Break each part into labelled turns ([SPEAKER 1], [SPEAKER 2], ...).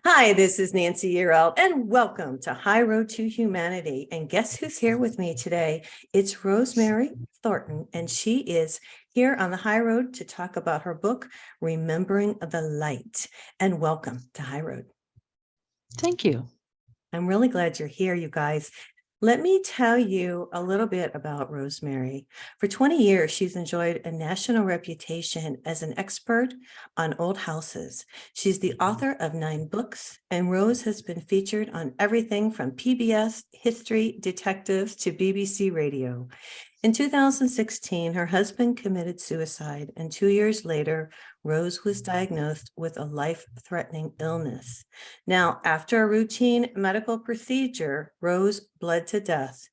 [SPEAKER 1] Hi, this is Nancy Yearelt, and welcome to High Road to Humanity. And guess who's here with me today? It's Rosemary Thornton, and she is here on the High Road to talk about her book, Remembering the Light. And welcome to High Road.
[SPEAKER 2] Thank you.
[SPEAKER 1] I'm really glad you're here, you guys. Let me tell you a little bit about Rosemary. For 20 years, she's enjoyed a national reputation as an expert on old houses. She's the author of 9 books, and Rose has been featured on everything from PBS, history, detectives, to BBC radio. In 2016, her husband committed suicide, and 2 years later, Rose was diagnosed with a life-threatening illness. Now, after a routine medical procedure, Rose bled to death.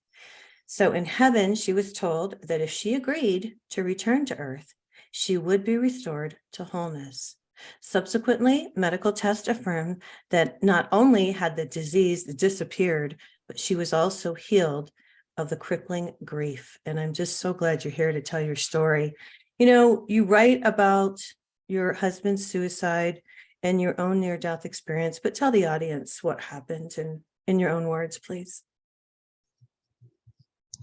[SPEAKER 1] So in heaven, she was told that if she agreed to return to earth, she would be restored to wholeness. Subsequently, medical tests affirmed that not only had the disease disappeared, but she was also healed of the crippling grief. And I'm just so glad you're here to tell your story. You know, you write about your husband's suicide and your own near-death experience, but tell the audience what happened in your own words, please.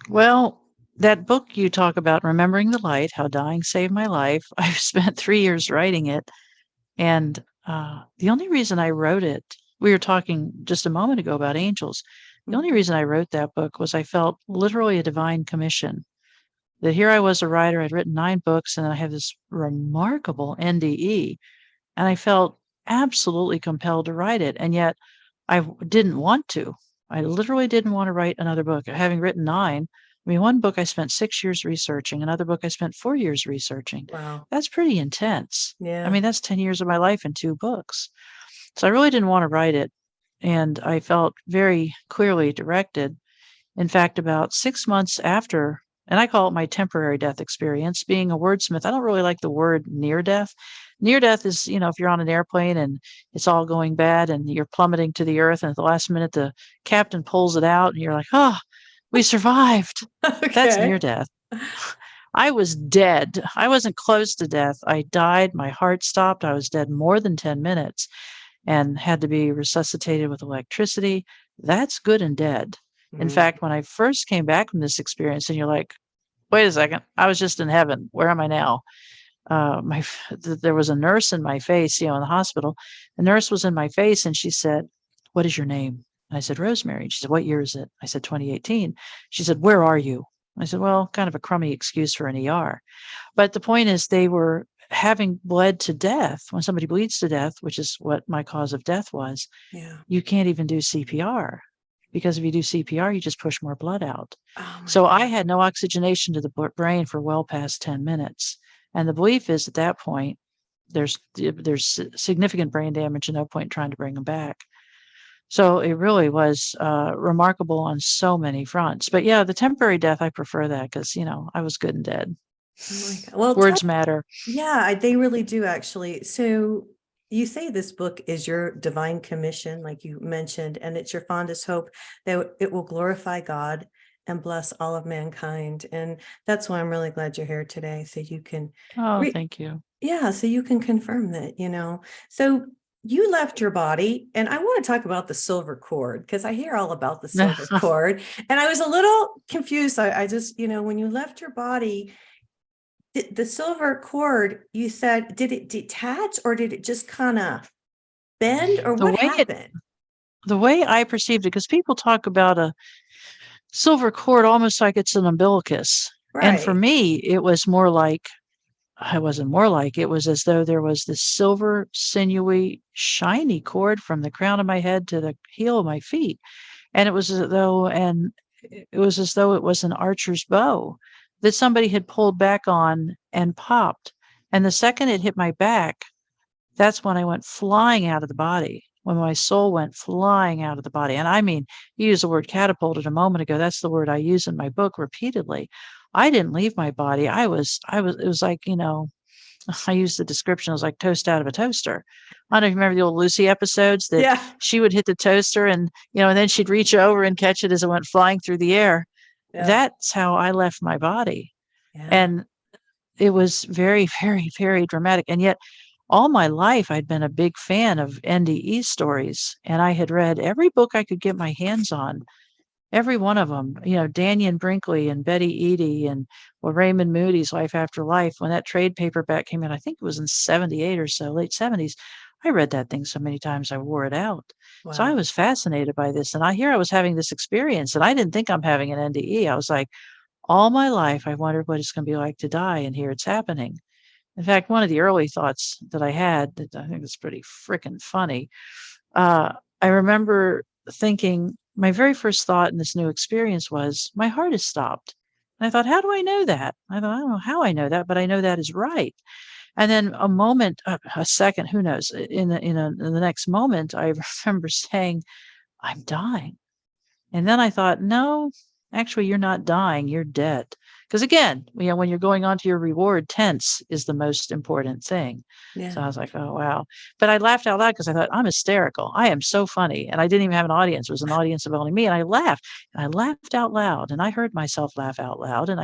[SPEAKER 2] Well, that book you talk about, Remembering the Light, How Dying Saved My Life, I've spent 3 years writing it. And the only reason I wrote it, we were talking just a moment ago about angels. The only reason I wrote that book was I felt literally a divine commission. That here I was a writer, I'd written 9 books, and I have this remarkable NDE, and I felt absolutely compelled to write it. And yet didn't want to. I literally didn't want to write another book. Having written 9, I mean, one book I spent 6 years researching, another book I spent 4 years researching.
[SPEAKER 1] Wow.
[SPEAKER 2] That's pretty intense.
[SPEAKER 1] Yeah.
[SPEAKER 2] I mean, that's 10 years of my life in 2 books. So I really didn't want to write it. And I felt very clearly directed. In fact, about 6 months after, and I call it my temporary death experience, being a wordsmith, I don't really like the word near death. Near death is, if you're on an airplane and it's all going bad and you're plummeting to the earth, and at the last minute, the captain pulls it out and you're like, oh, we survived. That's near death. I was dead. I wasn't close to death. I died. My heart stopped. I was dead more than 10 minutes and had to be resuscitated with electricity. That's good and dead. In fact, when I first came back from this experience, and you're like, wait a second, I was just in heaven. Where am I now? There was a nurse in my face, in the hospital. The nurse was in my face and she said, what is your name? And I said, Rosemary. She said, what year is it? I said, 2018. She said, where are you? I said, well, kind of a crummy excuse for an ER. But the point is, they were having bled to death. When somebody bleeds to death, which is what my cause of death was, you can't even do CPR. Because if you do CPR, you just push more blood out. So I had no oxygenation to the brain for well past 10 minutes. And the belief is at that point, there's significant brain damage and no point trying to bring them back. So it really was remarkable on so many fronts. But yeah, the temporary death, I prefer that because, I was good and dead.
[SPEAKER 1] Oh my God. Well,
[SPEAKER 2] words matter.
[SPEAKER 1] Yeah, they really do, actually. So you say this book is your divine commission, like you mentioned, and it's your fondest hope that it will glorify God and bless all of mankind. And that's why I'm really glad you're here today. So you can.
[SPEAKER 2] Oh, thank you.
[SPEAKER 1] Yeah, so you can confirm that. So you left your body, and I want to talk about the silver cord because I hear all about the silver cord, and I was a little confused. I just, when you left your body, the silver cord, you said, did it detach or did it just kind of bend, or what happened?
[SPEAKER 2] The way I perceived it, because people talk about a silver cord almost like it's an umbilicus.
[SPEAKER 1] Right.
[SPEAKER 2] And for me, it was more like, it was as though there was this silver, sinewy, shiny cord from the crown of my head to the heel of my feet. And it was as though it was an archer's bow that somebody had pulled back on and popped. And the second it hit my back, that's when I went flying out of the body, when my soul went flying out of the body. And I mean, you used the word catapulted a moment ago. That's the word I use in my book repeatedly. I didn't leave my body. It was like, I used the description, it was like toast out of a toaster. I don't know if you remember the old Lucy episodes that she would hit the toaster and then she'd reach over and catch it as it went flying through the air. Yeah. That's how I left my body. Yeah. And it was very, very, very dramatic. And yet all my life, I'd been a big fan of NDE stories, and I had read every book I could get my hands on, every one of them. Dannion Brinkley and Betty Eadie and Raymond Moody's Life After Life. When that trade paperback came out, I think it was in 78 or so, late 70s. I read that thing so many times I wore it out. So I
[SPEAKER 1] Wow.
[SPEAKER 2] was fascinated by this. And I was having this experience, and I didn't think I'm having an NDE. I was like, all my life, I wondered what it's going to be like to die, and here it's happening. In fact, one of the early thoughts that I had that I think is pretty freaking funny, I remember thinking my very first thought in this new experience was, my heart has stopped. And I thought, how do I know that? I thought, I don't know how I know that, but I know that is right. And then a second, who knows? In the next moment, I remember saying, I'm dying. And then I thought, no, actually, you're not dying, you're dead. Because again, when you're going on to your reward, tense is the most important thing.
[SPEAKER 1] Yeah.
[SPEAKER 2] So I was like, oh, wow. But I laughed out loud because I thought, I'm hysterical. I am so funny. And I didn't even have an audience. It was an audience of only me. And I laughed. And I laughed out loud. And I heard myself laugh out loud. And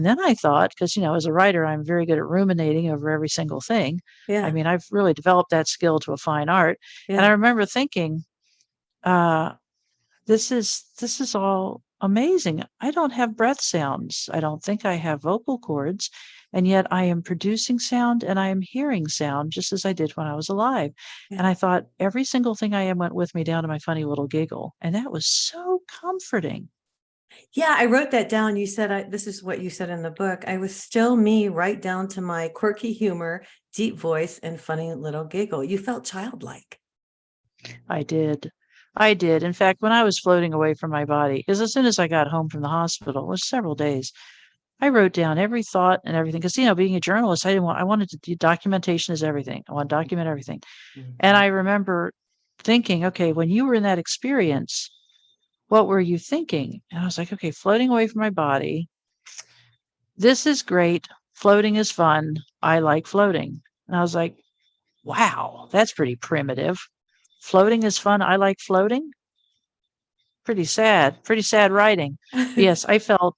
[SPEAKER 2] then I thought, because, as a writer, I'm very good at ruminating over every single thing. I
[SPEAKER 1] Yeah.
[SPEAKER 2] mean, I've really developed that skill to a fine art. And I
[SPEAKER 1] Yeah.
[SPEAKER 2] remember thinking, this is all amazing. I don't have breath sounds. I don't think I have vocal cords, and yet I am producing sound and I am hearing sound just as I did when I was alive. And
[SPEAKER 1] Yeah.
[SPEAKER 2] I thought every single thing I am went with me down to my funny little giggle, and that was so comforting.
[SPEAKER 1] Yeah, I wrote that down. You said, this is what you said in the book. I was still me, right down to my quirky humor, deep voice, and funny little giggle. You felt childlike.
[SPEAKER 2] I did. I did. In fact, when I was floating away from my body, because as soon as I got home from the hospital, it was several days, I wrote down every thought and everything. Because, being a journalist, I wanted to do documentation is everything. I want to document everything. And
[SPEAKER 1] Mhm.
[SPEAKER 2] I remember thinking, okay, when you were in that experience, what were you thinking? And I was like, okay, floating away from my body. This is great. Floating is fun. I like floating. And I was like, wow, that's pretty primitive. Floating is fun. I like floating. Pretty sad writing. But yes, I felt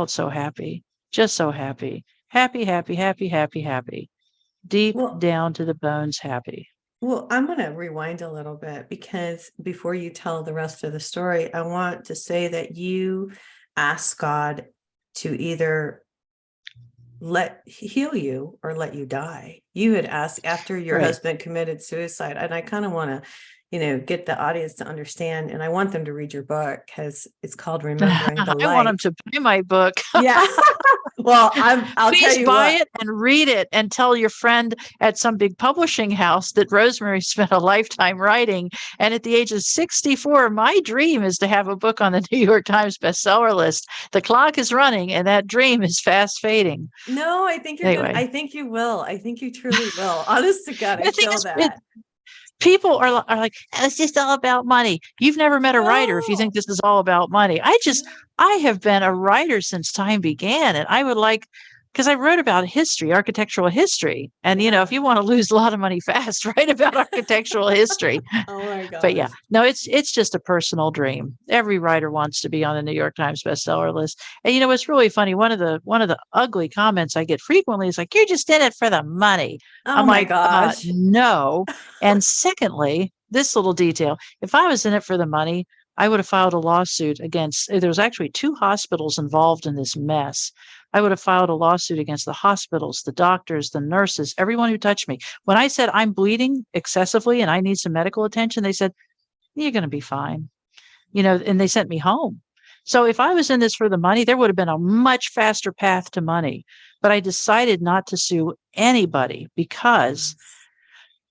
[SPEAKER 2] so happy, just so happy, happy, happy, happy, happy, happy, deep
[SPEAKER 1] Well,
[SPEAKER 2] down to the bones happy.
[SPEAKER 1] I'm going to rewind a little bit, because before you tell the rest of the story, I want to say that you asked God to either let heal you or let you die. You had asked after your
[SPEAKER 2] Right.
[SPEAKER 1] husband committed suicide, and I kind of want to, get the audience to understand, and I want them to read your book, because it's called Remembering the
[SPEAKER 2] I want them
[SPEAKER 1] Light.
[SPEAKER 2] to buy my book.
[SPEAKER 1] Yeah. Well, I'll tell
[SPEAKER 2] Please
[SPEAKER 1] you
[SPEAKER 2] buy
[SPEAKER 1] what.
[SPEAKER 2] it and read it and tell your friend at some big publishing house that Rosemary spent a lifetime writing. And at the age of 64, my dream is to have a book on the New York Times bestseller list. The clock is running and that dream is fast fading.
[SPEAKER 1] No, I think you're gonna,
[SPEAKER 2] Anyway,
[SPEAKER 1] I think you will. I think you truly will. Honest to God, I
[SPEAKER 2] the thing
[SPEAKER 1] feel
[SPEAKER 2] is,
[SPEAKER 1] that.
[SPEAKER 2] people are like, "Oh, it's just all about money." You've never met a writer if you think
[SPEAKER 1] No,
[SPEAKER 2] this is all about money.
[SPEAKER 1] no.
[SPEAKER 2] I have been a writer since time began, and I would like, because I wrote about history, architectural history, and if
[SPEAKER 1] Yeah.
[SPEAKER 2] you want to lose a lot of money fast, write about architectural history.
[SPEAKER 1] Oh my
[SPEAKER 2] But yeah,
[SPEAKER 1] gosh.
[SPEAKER 2] no, it's just a personal dream. Every writer wants to be on the New York Times bestseller list. And it's really funny. One of the ugly comments I get frequently is like, "You're just in it for the money."
[SPEAKER 1] Oh
[SPEAKER 2] I'm
[SPEAKER 1] my
[SPEAKER 2] like,
[SPEAKER 1] gosh.
[SPEAKER 2] no. And secondly, this little detail, if I was in it for the money, I would have filed a lawsuit against, there was actually two hospitals involved in this mess. I would have filed a lawsuit against the hospitals, the doctors, the nurses, everyone who touched me. When I said I'm bleeding excessively and I need some medical attention, they said, you're going to be fine, and they sent me home. So if I was in this for the money, there would have been a much faster path to money. But I decided not to sue anybody because
[SPEAKER 1] Yes.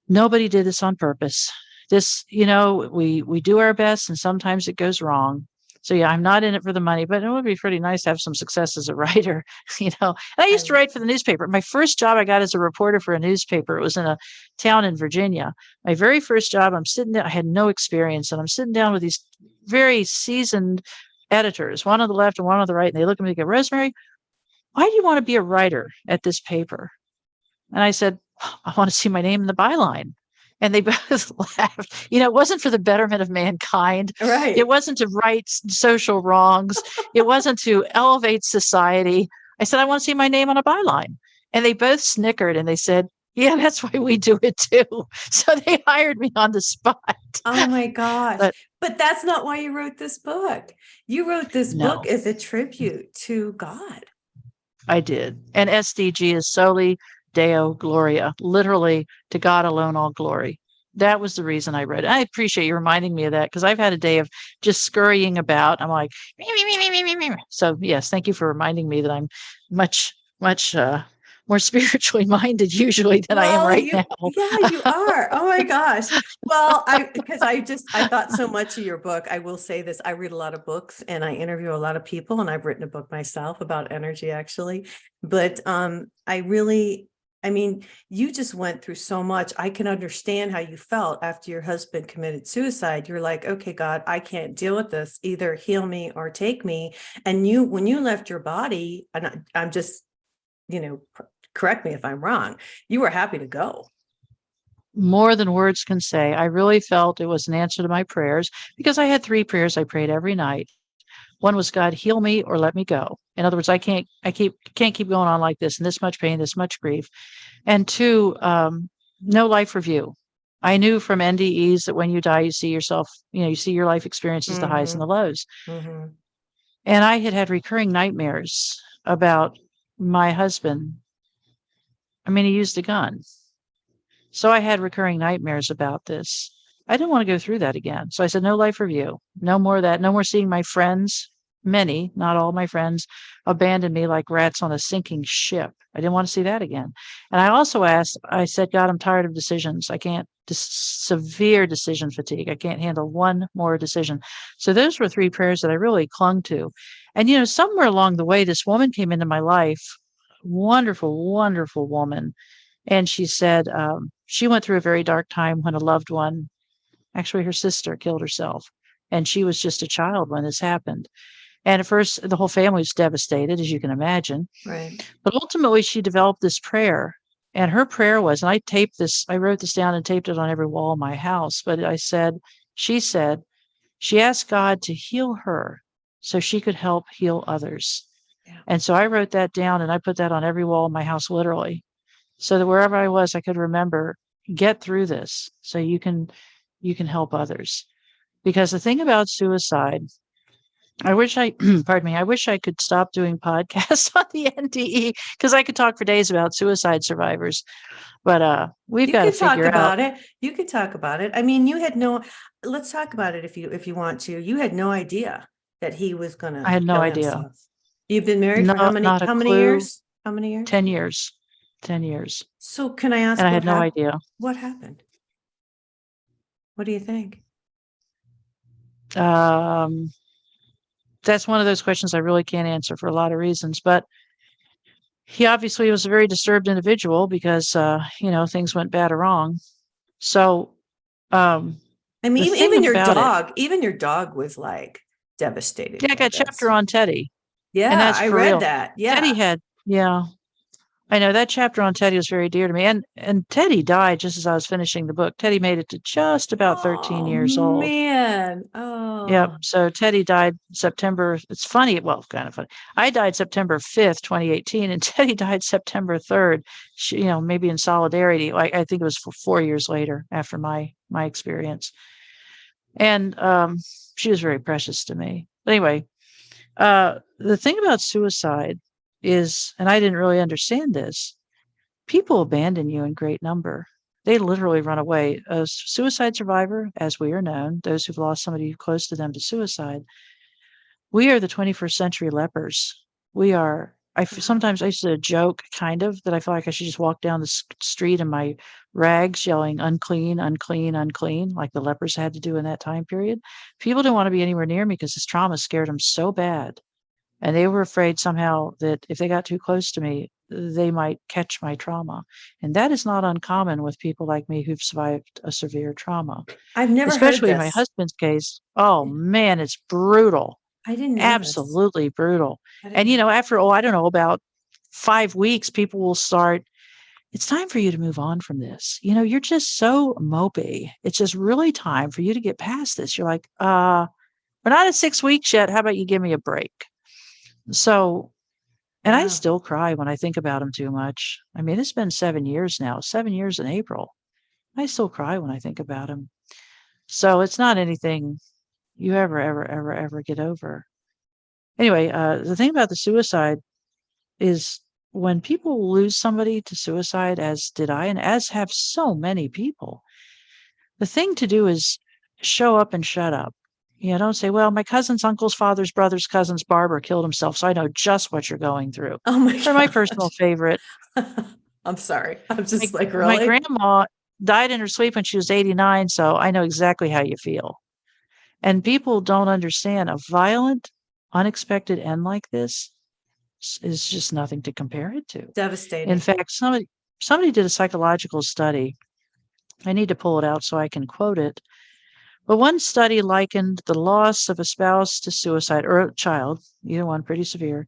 [SPEAKER 2] nobody did this on purpose. This, we do our best and sometimes it goes wrong. So yeah, I'm not in it for the money, but it would be pretty nice to have some success as a writer, And I
[SPEAKER 1] I
[SPEAKER 2] used to write for the newspaper. My first job I got as a reporter for a newspaper, it was in a town in Virginia. My very first job, I'm sitting there, I had no experience, and I'm sitting down with these very seasoned editors, one on the left and one on the right, and they look at me and go, Rosemary, why do you want to be a writer at this paper? And I said, I want to see my name in the byline. And they both laughed. It wasn't for the betterment of mankind. It
[SPEAKER 1] right.
[SPEAKER 2] wasn't to right social wrongs. It wasn't to elevate society. I said, I want to see my name on a byline. And they both snickered and they said, Yeah, that's why we do it too. So they hired me on the spot.
[SPEAKER 1] Oh my gosh.
[SPEAKER 2] But
[SPEAKER 1] But that's not why you wrote this book. You wrote this book
[SPEAKER 2] no,
[SPEAKER 1] as a tribute to God.
[SPEAKER 2] I did. And SDG is Soli Deo Gloria, literally to God alone all glory. That was the reason I wrote it. I appreciate you reminding me of that because I've had a day of just scurrying about. I'm like, so yes, thank you for reminding me that I'm much, much more spiritually minded usually than I am
[SPEAKER 1] Well,
[SPEAKER 2] right now.
[SPEAKER 1] yeah, you are. Oh my gosh. Well, because I thought so much of your book. I will say this, I read a lot of books and I interview a lot of people, and I've written a book myself about energy actually. But I mean, you just went through so much. I can understand how you felt after your husband committed suicide. You're like, okay, God, I can't deal with this. Either heal me or take me. And when you left your body, and I'm just, you know, correct me if I'm wrong, you were happy to go.
[SPEAKER 2] More than words can say. I really felt it was an answer to my prayers because I had three prayers I prayed every night. One was, God, heal me or let me go. In other words, can't keep going on like this and this much pain, this much grief. And two, no life review. I knew from NDEs that when you die, you see yourself, you see your life experiences, the highs and
[SPEAKER 1] Mm-hmm.
[SPEAKER 2] the lows.
[SPEAKER 1] Mm-hmm.
[SPEAKER 2] And I had recurring nightmares about my husband. I mean, he used a gun. So I had recurring nightmares about this. I didn't want to go through that again. So I said, no life review, no more of that, no more seeing my friends, many, not all my friends, abandon me like rats on a sinking ship. I didn't want to see that again. And I also I said, God, I'm tired of decisions. I can't, severe decision fatigue. I can't handle one more decision. So those were three prayers that I really clung to. And, somewhere along the way, this woman came into my life, wonderful, wonderful woman. And she said she went through a very dark time when a loved one, actually her sister, killed herself. And she was just a child when this happened. And at first, the whole family was devastated, as you can imagine.
[SPEAKER 1] Right.
[SPEAKER 2] But ultimately, she developed this prayer. And her prayer was, and I wrote this down and taped it on every wall in my house. But she said, she asked God to heal her so she could help heal others.
[SPEAKER 1] Yeah.
[SPEAKER 2] And so I wrote that down and I put that on every wall in my house, literally, so that wherever I was, I could remember, get through this so you can help others. Because the thing about suicide, I wish pardon me, I wish I could stop doing podcasts on the NDE because I could talk for days about suicide survivors. But we've
[SPEAKER 1] You
[SPEAKER 2] got to
[SPEAKER 1] can talk
[SPEAKER 2] figure out.
[SPEAKER 1] about it. You can talk about it. I mean, let's talk about it if you want to. You had no idea that he was
[SPEAKER 2] I
[SPEAKER 1] gonna
[SPEAKER 2] had no
[SPEAKER 1] kill
[SPEAKER 2] idea.
[SPEAKER 1] himself. You've been married for
[SPEAKER 2] No, not a
[SPEAKER 1] how many
[SPEAKER 2] clue.
[SPEAKER 1] years? How many years?
[SPEAKER 2] 10 years. 10 years.
[SPEAKER 1] So can I
[SPEAKER 2] And
[SPEAKER 1] ask
[SPEAKER 2] I had no idea.
[SPEAKER 1] what happened? What do you think?
[SPEAKER 2] Um, that's one of those questions I really can't answer for a lot of reasons. But he obviously was a very disturbed individual because, things went bad or wrong. So, um,
[SPEAKER 1] I
[SPEAKER 2] the
[SPEAKER 1] mean,
[SPEAKER 2] thing about it,
[SPEAKER 1] even your dog was like devastated
[SPEAKER 2] yeah, I
[SPEAKER 1] by
[SPEAKER 2] got a chapter
[SPEAKER 1] this.
[SPEAKER 2] on Teddy, and
[SPEAKER 1] Yeah,
[SPEAKER 2] that's
[SPEAKER 1] I
[SPEAKER 2] for
[SPEAKER 1] read
[SPEAKER 2] real.
[SPEAKER 1] that.
[SPEAKER 2] Teddy
[SPEAKER 1] Yeah.
[SPEAKER 2] had, yeah, I know that chapter on Teddy was very dear to me. And Teddy died just as I was finishing the book. Teddy made it to just about 13
[SPEAKER 1] Oh
[SPEAKER 2] years old.
[SPEAKER 1] man.
[SPEAKER 2] Yep.
[SPEAKER 1] Oh.
[SPEAKER 2] So Teddy died September. It's funny. Well, kind of funny. I died September 5th, 2018, and Teddy died September 3rd. Maybe in solidarity. I think it was 4 years later after my experience. And she was very precious to me. But anyway, the thing about suicide is, and I didn't really understand this, people abandon you in great number. They literally run away. A suicide survivor, as we are known, those who've lost somebody close to them to suicide, we are the 21st century lepers. We are.
[SPEAKER 1] Wow.
[SPEAKER 2] Sometimes I used to joke, kind of, that I feel like I should just walk down the street in my rags, yelling "unclean, unclean, unclean," like the lepers had to do in that time period. People didn't want to be anywhere near me because this trauma scared them so bad. And they were afraid somehow that if they got too close to me, they might catch my trauma. And that is not uncommon with people like me who've survived a severe trauma,
[SPEAKER 1] I've never heard
[SPEAKER 2] especially in my
[SPEAKER 1] this.
[SPEAKER 2] husband's case. Oh man, it's brutal.
[SPEAKER 1] I didn't know this.
[SPEAKER 2] Absolutely brutal.
[SPEAKER 1] I didn't
[SPEAKER 2] And,
[SPEAKER 1] know.
[SPEAKER 2] after, I don't know, about 5 weeks, people will start, it's time for you to move on from this. You're just so mopey. It's just really time for you to get past this. You're like, we're not at 6 weeks yet. How about you give me a break? So, And I
[SPEAKER 1] Yeah.
[SPEAKER 2] still cry when I think about him too much. I mean, it's been 7 years now, 7 years in April. I still cry when I think about him. So it's not anything you ever get over. Anyway, the thing about the suicide is when people lose somebody to suicide, as did I, and as have so many people, the thing to do is show up and shut up. You know, don't say, well, my cousin's uncle's father's brother's cousin's barber killed himself, so I know just what you're going through.
[SPEAKER 1] Oh my
[SPEAKER 2] Or my personal
[SPEAKER 1] gosh.
[SPEAKER 2] favorite,
[SPEAKER 1] I'm sorry. I'm
[SPEAKER 2] my,
[SPEAKER 1] just like,
[SPEAKER 2] my
[SPEAKER 1] really?
[SPEAKER 2] grandma died in her sleep when she was 89, so I know exactly how you feel. And people don't understand a violent, unexpected end like this is just nothing to compare it to. In
[SPEAKER 1] Devastating.
[SPEAKER 2] fact, somebody did a psychological study. I need to pull it out so I can quote it. But one study likened the loss of a spouse to suicide, or a child, either one pretty severe,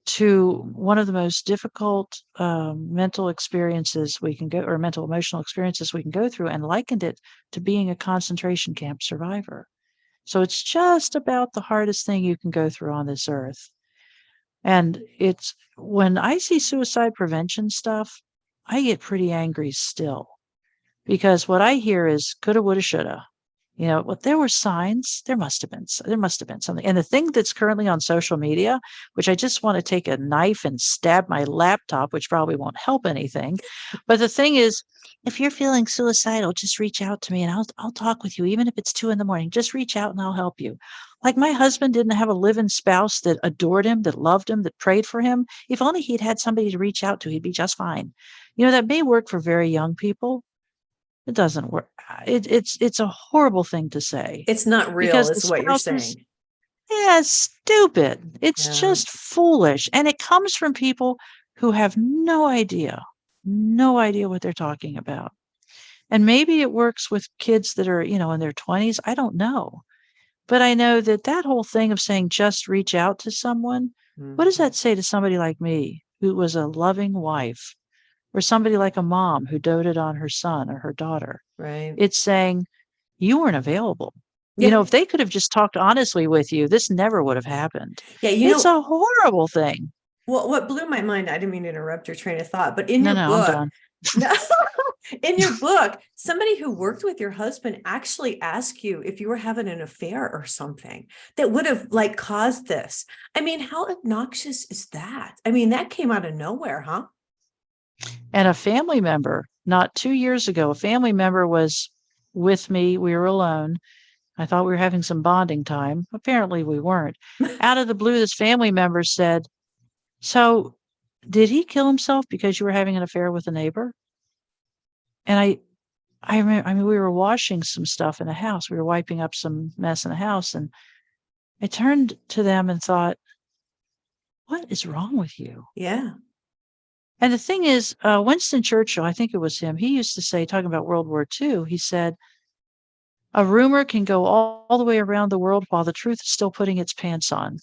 [SPEAKER 2] to one of the most difficult mental experiences we can go, or mental emotional experiences we can go through, and likened it to being a concentration camp survivor. So it's just about the hardest thing you can go through on this earth. And it's when I see suicide prevention stuff, I get pretty angry still because what I hear is coulda, woulda, shoulda. You know, well, there were signs. There must have been something. And the thing that's currently on social media, which I just want to take a knife and stab my laptop, which probably won't help anything. But the thing is, if you're feeling suicidal, just reach out to me and I'll talk with you, even if it's 2 a.m. Just reach out and I'll help you. Like my husband didn't have a living spouse that adored him, that loved him, that prayed for him. If only he'd had somebody to reach out to, he'd be just fine. You know, that may work for very young people. It doesn't work. It's a horrible thing to say
[SPEAKER 1] It's not real,
[SPEAKER 2] because the
[SPEAKER 1] is what you're
[SPEAKER 2] spouses,
[SPEAKER 1] saying.
[SPEAKER 2] yeah, it's stupid. It's
[SPEAKER 1] Yeah.
[SPEAKER 2] just foolish. And it comes from people who have no idea what they're talking about. And maybe it works with kids that are, in their 20s. I don't know. But I know that that whole thing of saying just reach out to someone, what does
[SPEAKER 1] Mhm.
[SPEAKER 2] that say to somebody like me who was a loving wife or somebody like a mom who doted on her son or her daughter?
[SPEAKER 1] Right.
[SPEAKER 2] It's saying, "You weren't available." You
[SPEAKER 1] Yeah.
[SPEAKER 2] know, if they could have just talked honestly with you, this never would have happened.
[SPEAKER 1] Yeah.
[SPEAKER 2] It's a horrible thing.
[SPEAKER 1] Well, what blew my mind, I didn't mean to interrupt your train of thought, but in
[SPEAKER 2] No,
[SPEAKER 1] your
[SPEAKER 2] no, I'm
[SPEAKER 1] book,
[SPEAKER 2] done.
[SPEAKER 1] no, in your book, somebody who worked with your husband actually asked you if you were having an affair or something that would have like caused this. I mean, how obnoxious is that? I mean, that came out of nowhere, huh?
[SPEAKER 2] And a family member, not 2 years ago, a family member was with me. We were alone. I thought we were having some bonding time. Apparently, we weren't. Out of the blue, this family member said, "So, did he kill himself because you were having an affair with a neighbor?" And I remember, I mean, we were washing some stuff in the house. We were wiping up some mess in the house, and I turned to them and thought, "What is wrong with you?"
[SPEAKER 1] Yeah.
[SPEAKER 2] And the thing is, Winston Churchill, I think it was him, he used to say, talking about World War II, he said, "A rumor can go all the way around the world while the truth is still putting its pants on."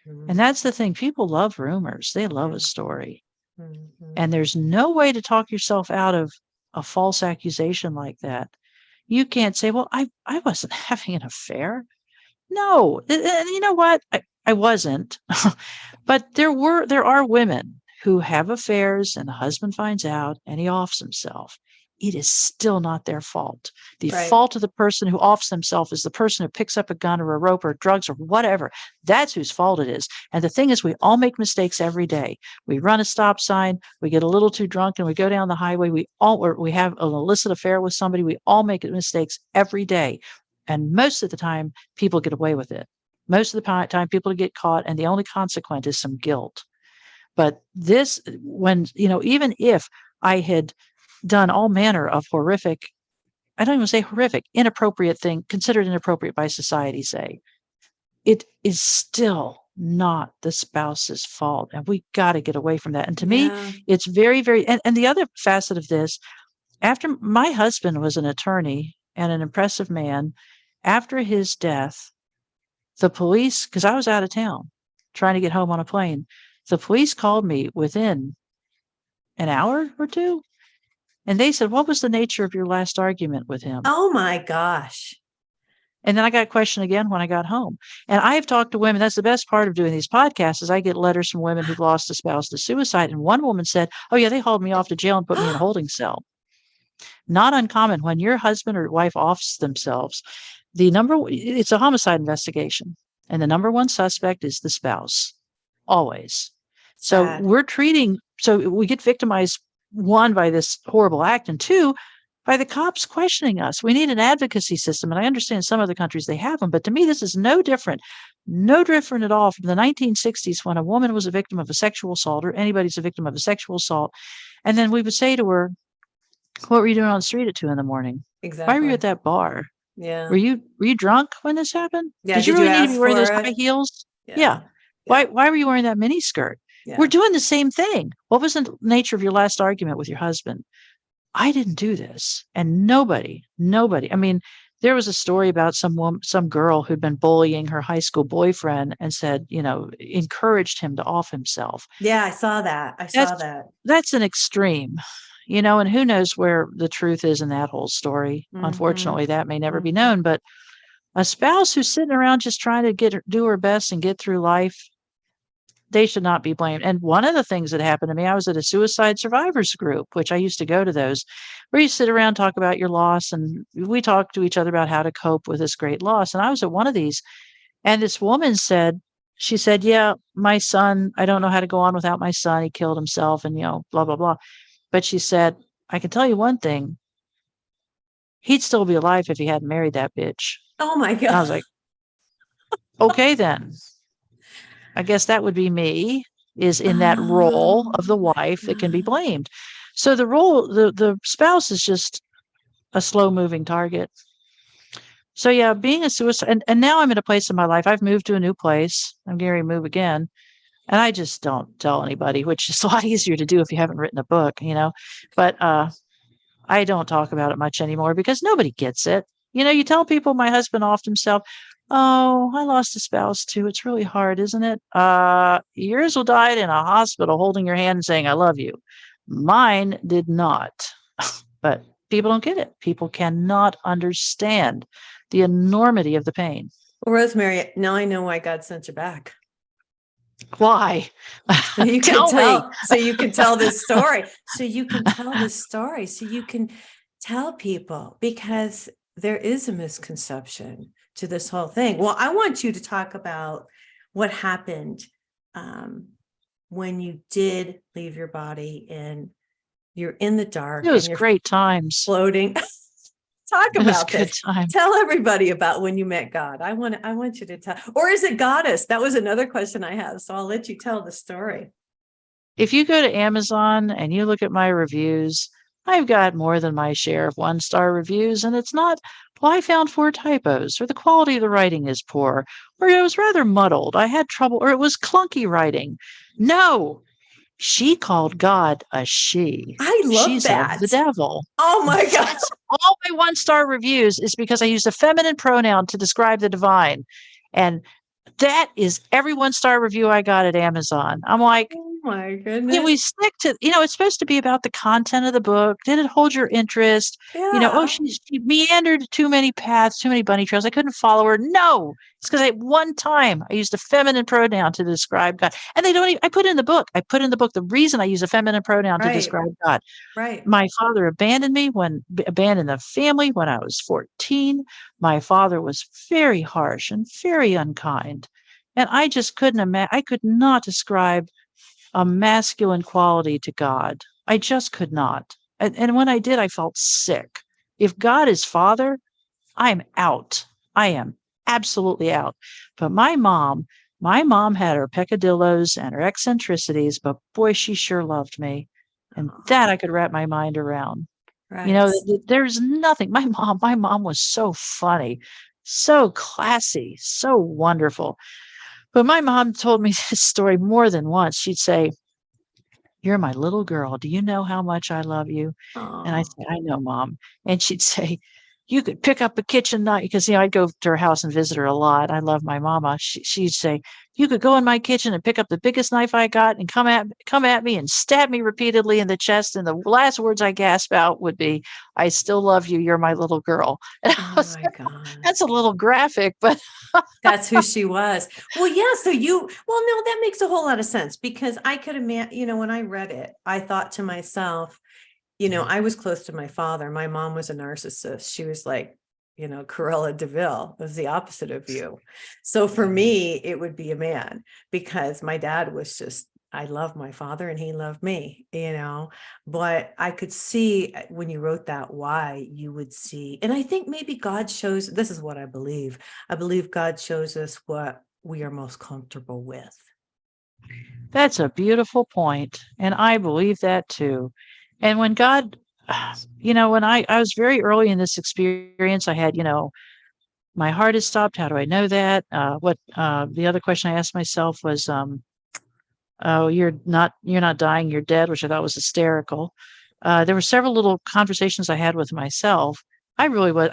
[SPEAKER 2] And
[SPEAKER 1] Mhm.
[SPEAKER 2] that's the thing. People love rumors. They love
[SPEAKER 1] Yeah.
[SPEAKER 2] a story.
[SPEAKER 1] Mhm.
[SPEAKER 2] And there's no way to talk yourself out of a false accusation like that. You can't say, well, I wasn't having an affair. No, and you know what? I wasn't. But there are women who have affairs and the husband finds out and he offs himself. It is still not their fault. The
[SPEAKER 1] Right.
[SPEAKER 2] fault of the person who offs themselves is the person who picks up a gun or a rope or drugs or whatever. That's whose fault it is. And the thing is, we all make mistakes every day. We run a stop sign, we get a little too drunk, and we go down the highway. Or we have an illicit affair with somebody. We all make mistakes every day. And most of the time, people get away with it. Most of the time, people get caught, and the only consequence is some guilt. But this, even if I had done all manner of horrific, I don't even say horrific, inappropriate thing, considered inappropriate by society, say, it is still not the spouse's fault. And we got to get away from that. And to me,
[SPEAKER 1] Yeah.
[SPEAKER 2] it's very, very, and the other facet of this, after my husband was an attorney and an impressive man, after his death, the police, because I was out of town trying to get home on a plane, the police called me within an hour or two, and they said, "What was the nature of your last argument with him?"
[SPEAKER 1] Oh my gosh.
[SPEAKER 2] And then I got questioned again when I got home. And I've talked to women. That's the best part of doing these podcasts is I get letters from women who've lost a spouse to suicide. And one woman said, "Oh yeah, they hauled me off to jail and put me in a holding cell." Not uncommon when your husband or wife offs themselves. It's a homicide investigation. And the number one suspect is the spouse. Always. So
[SPEAKER 1] Sad.
[SPEAKER 2] so we get victimized, one, by this horrible act, and two, by the cops questioning us. We need an advocacy system. And I understand some other countries, they have them. But to me, this is no different at all from the 1960s when a woman was a victim of a sexual assault, or anybody's a victim of a sexual assault. And then we would say to her, "What were you doing on the street at 2 a.m? Why were you
[SPEAKER 1] Exactly.
[SPEAKER 2] at that bar?
[SPEAKER 1] Yeah.
[SPEAKER 2] Were you drunk when this happened?
[SPEAKER 1] Yeah.
[SPEAKER 2] Did you
[SPEAKER 1] Did you
[SPEAKER 2] really need to be
[SPEAKER 1] ask
[SPEAKER 2] wearing those
[SPEAKER 1] for
[SPEAKER 2] high
[SPEAKER 1] it?
[SPEAKER 2] heels? Yeah.
[SPEAKER 1] Yeah.
[SPEAKER 2] Why
[SPEAKER 1] Yeah.
[SPEAKER 2] why were you wearing that mini skirt? We're
[SPEAKER 1] Yeah.
[SPEAKER 2] doing the same thing. What was the nature of your last argument with your husband? I didn't do this." And nobody. I mean, there was a story about some girl who'd been bullying her high school boyfriend and said, encouraged him to off himself.
[SPEAKER 1] Yeah. I saw that. I saw
[SPEAKER 2] That's
[SPEAKER 1] that.
[SPEAKER 2] that's an extreme, and who knows where the truth is in that whole story.
[SPEAKER 1] Mm-hmm.
[SPEAKER 2] Unfortunately, that may never be
[SPEAKER 1] Mm-hmm.
[SPEAKER 2] known, but a spouse who's sitting around just trying to do her best and get through life, they should not be blamed. And one of the things that happened to me, I was at a suicide survivors group, which I used to go to those, where you sit around, talk about your loss, and we talk to each other about how to cope with this great loss. And I was at one of these, and this woman she said, "Yeah, my son, I don't know how to go on without my son. He killed himself and, blah, blah, blah." But she said, "I can tell you one thing, he'd still be alive if he hadn't married that bitch."
[SPEAKER 1] Oh my
[SPEAKER 2] And I
[SPEAKER 1] God.
[SPEAKER 2] was like, "Okay, then. I guess that would be me, is in that role
[SPEAKER 1] Oh
[SPEAKER 2] of the
[SPEAKER 1] my
[SPEAKER 2] wife that can be
[SPEAKER 1] God.
[SPEAKER 2] blamed." So the spouse is just a slow moving target. So yeah, being a suicide, and now I'm in a place in my life. I've moved to a new place. I'm getting ready to move again. And I just don't tell anybody, which is a lot easier to do if you haven't written a book. But I don't talk about it much anymore because nobody gets it. You tell people, my husband offed himself. "Oh, I lost a spouse too. It's really hard, isn't it?" Yours will died in a hospital holding your hand and saying, "I love you." Mine did not. But people don't get it. People cannot understand the enormity of the pain.
[SPEAKER 1] Well, Rosemary, now I know why God sent you back.
[SPEAKER 2] Why?
[SPEAKER 1] So you can
[SPEAKER 2] Tell me.
[SPEAKER 1] so you can tell this story. So you can tell this story. So you can tell people, because there is a misconception to this whole thing. Well, I want you to talk about what happened when you did leave your body and you're in the
[SPEAKER 2] It
[SPEAKER 1] dark and
[SPEAKER 2] was
[SPEAKER 1] you're
[SPEAKER 2] great times.
[SPEAKER 1] floating. Talk
[SPEAKER 2] It was
[SPEAKER 1] about
[SPEAKER 2] good
[SPEAKER 1] this.
[SPEAKER 2] times.
[SPEAKER 1] Tell everybody about when you met God. I want you to tell, or is it goddess? That was another question I have. So I'll let you tell the story.
[SPEAKER 2] If you go to Amazon and you look at my reviews, I've got more than my share of one-star reviews, and it's not, "Well, I found 4 typos," or "The quality of the writing is poor," or "It was rather muddled, I had trouble," or "It was clunky writing." No, she called God a she.
[SPEAKER 1] I love
[SPEAKER 2] She's of
[SPEAKER 1] that.
[SPEAKER 2] the devil.
[SPEAKER 1] Oh my God.
[SPEAKER 2] That's all my one-star reviews is because I used a feminine pronoun to describe the divine. And that is every one-star review I got at Amazon. I'm like,
[SPEAKER 1] Oh my
[SPEAKER 2] can
[SPEAKER 1] goodness.
[SPEAKER 2] we stick to, it's supposed to be about the content of the book. Did it hold your interest? Oh,
[SPEAKER 1] Yeah.
[SPEAKER 2] she meandered too many paths, too many bunny trails. I couldn't follow her. No, it's because at one time I used a feminine pronoun to describe God. And they don't even, I put in the book. The reason I use a feminine pronoun to
[SPEAKER 1] Right.
[SPEAKER 2] describe God.
[SPEAKER 1] Right.
[SPEAKER 2] My father abandoned the family when I was 14. My father was very harsh and very unkind. And I just couldn't imagine, I could not describe a masculine quality to God. I just could not. And when I did, I felt sick. If God is father, I'm out. I am absolutely out. But my mom had her peccadillos and her eccentricities, but boy, she sure loved me. And
[SPEAKER 1] Oh,
[SPEAKER 2] that I could wrap my mind around.
[SPEAKER 1] right.
[SPEAKER 2] There's nothing. My mom was so funny, so classy, so wonderful. But my mom told me this story more than once. She'd say, "You're my little girl. Do you know how much I love you?" And I
[SPEAKER 1] Oh,
[SPEAKER 2] said, "I know, Mom." And she'd say, you could pick up a kitchen knife, because I'd go to her house and visit her a lot. I love my mama. She'd say, you could go in my kitchen and pick up the biggest knife I got and come at me and stab me repeatedly in the chest. And the last words I gasp out would be, I still love you. You're my little girl. And I
[SPEAKER 1] Oh
[SPEAKER 2] was
[SPEAKER 1] my
[SPEAKER 2] like,
[SPEAKER 1] God.
[SPEAKER 2] that's a little graphic, but
[SPEAKER 1] That's who she was. Well, yeah. So well, no, that makes a whole lot of sense because I could imagine, when I read it, I thought to myself, I was close to my father. My mom was a narcissist. She was like, Cruella de Vil was the opposite of you. So for me, it would be a man because my dad was just, I love my father and he loved me, but I could see when you wrote that, why you would see. And I think maybe God shows, this is what I believe. I believe God shows us what we are most comfortable with.
[SPEAKER 2] that's a beautiful point. And I believe that too. And when God, when I was very early in this experience, I had, my heart has stopped. How do I know that? The other question I asked myself was, oh, you're not dying, you're dead, which I thought was hysterical. There were several little conversations I had with myself. I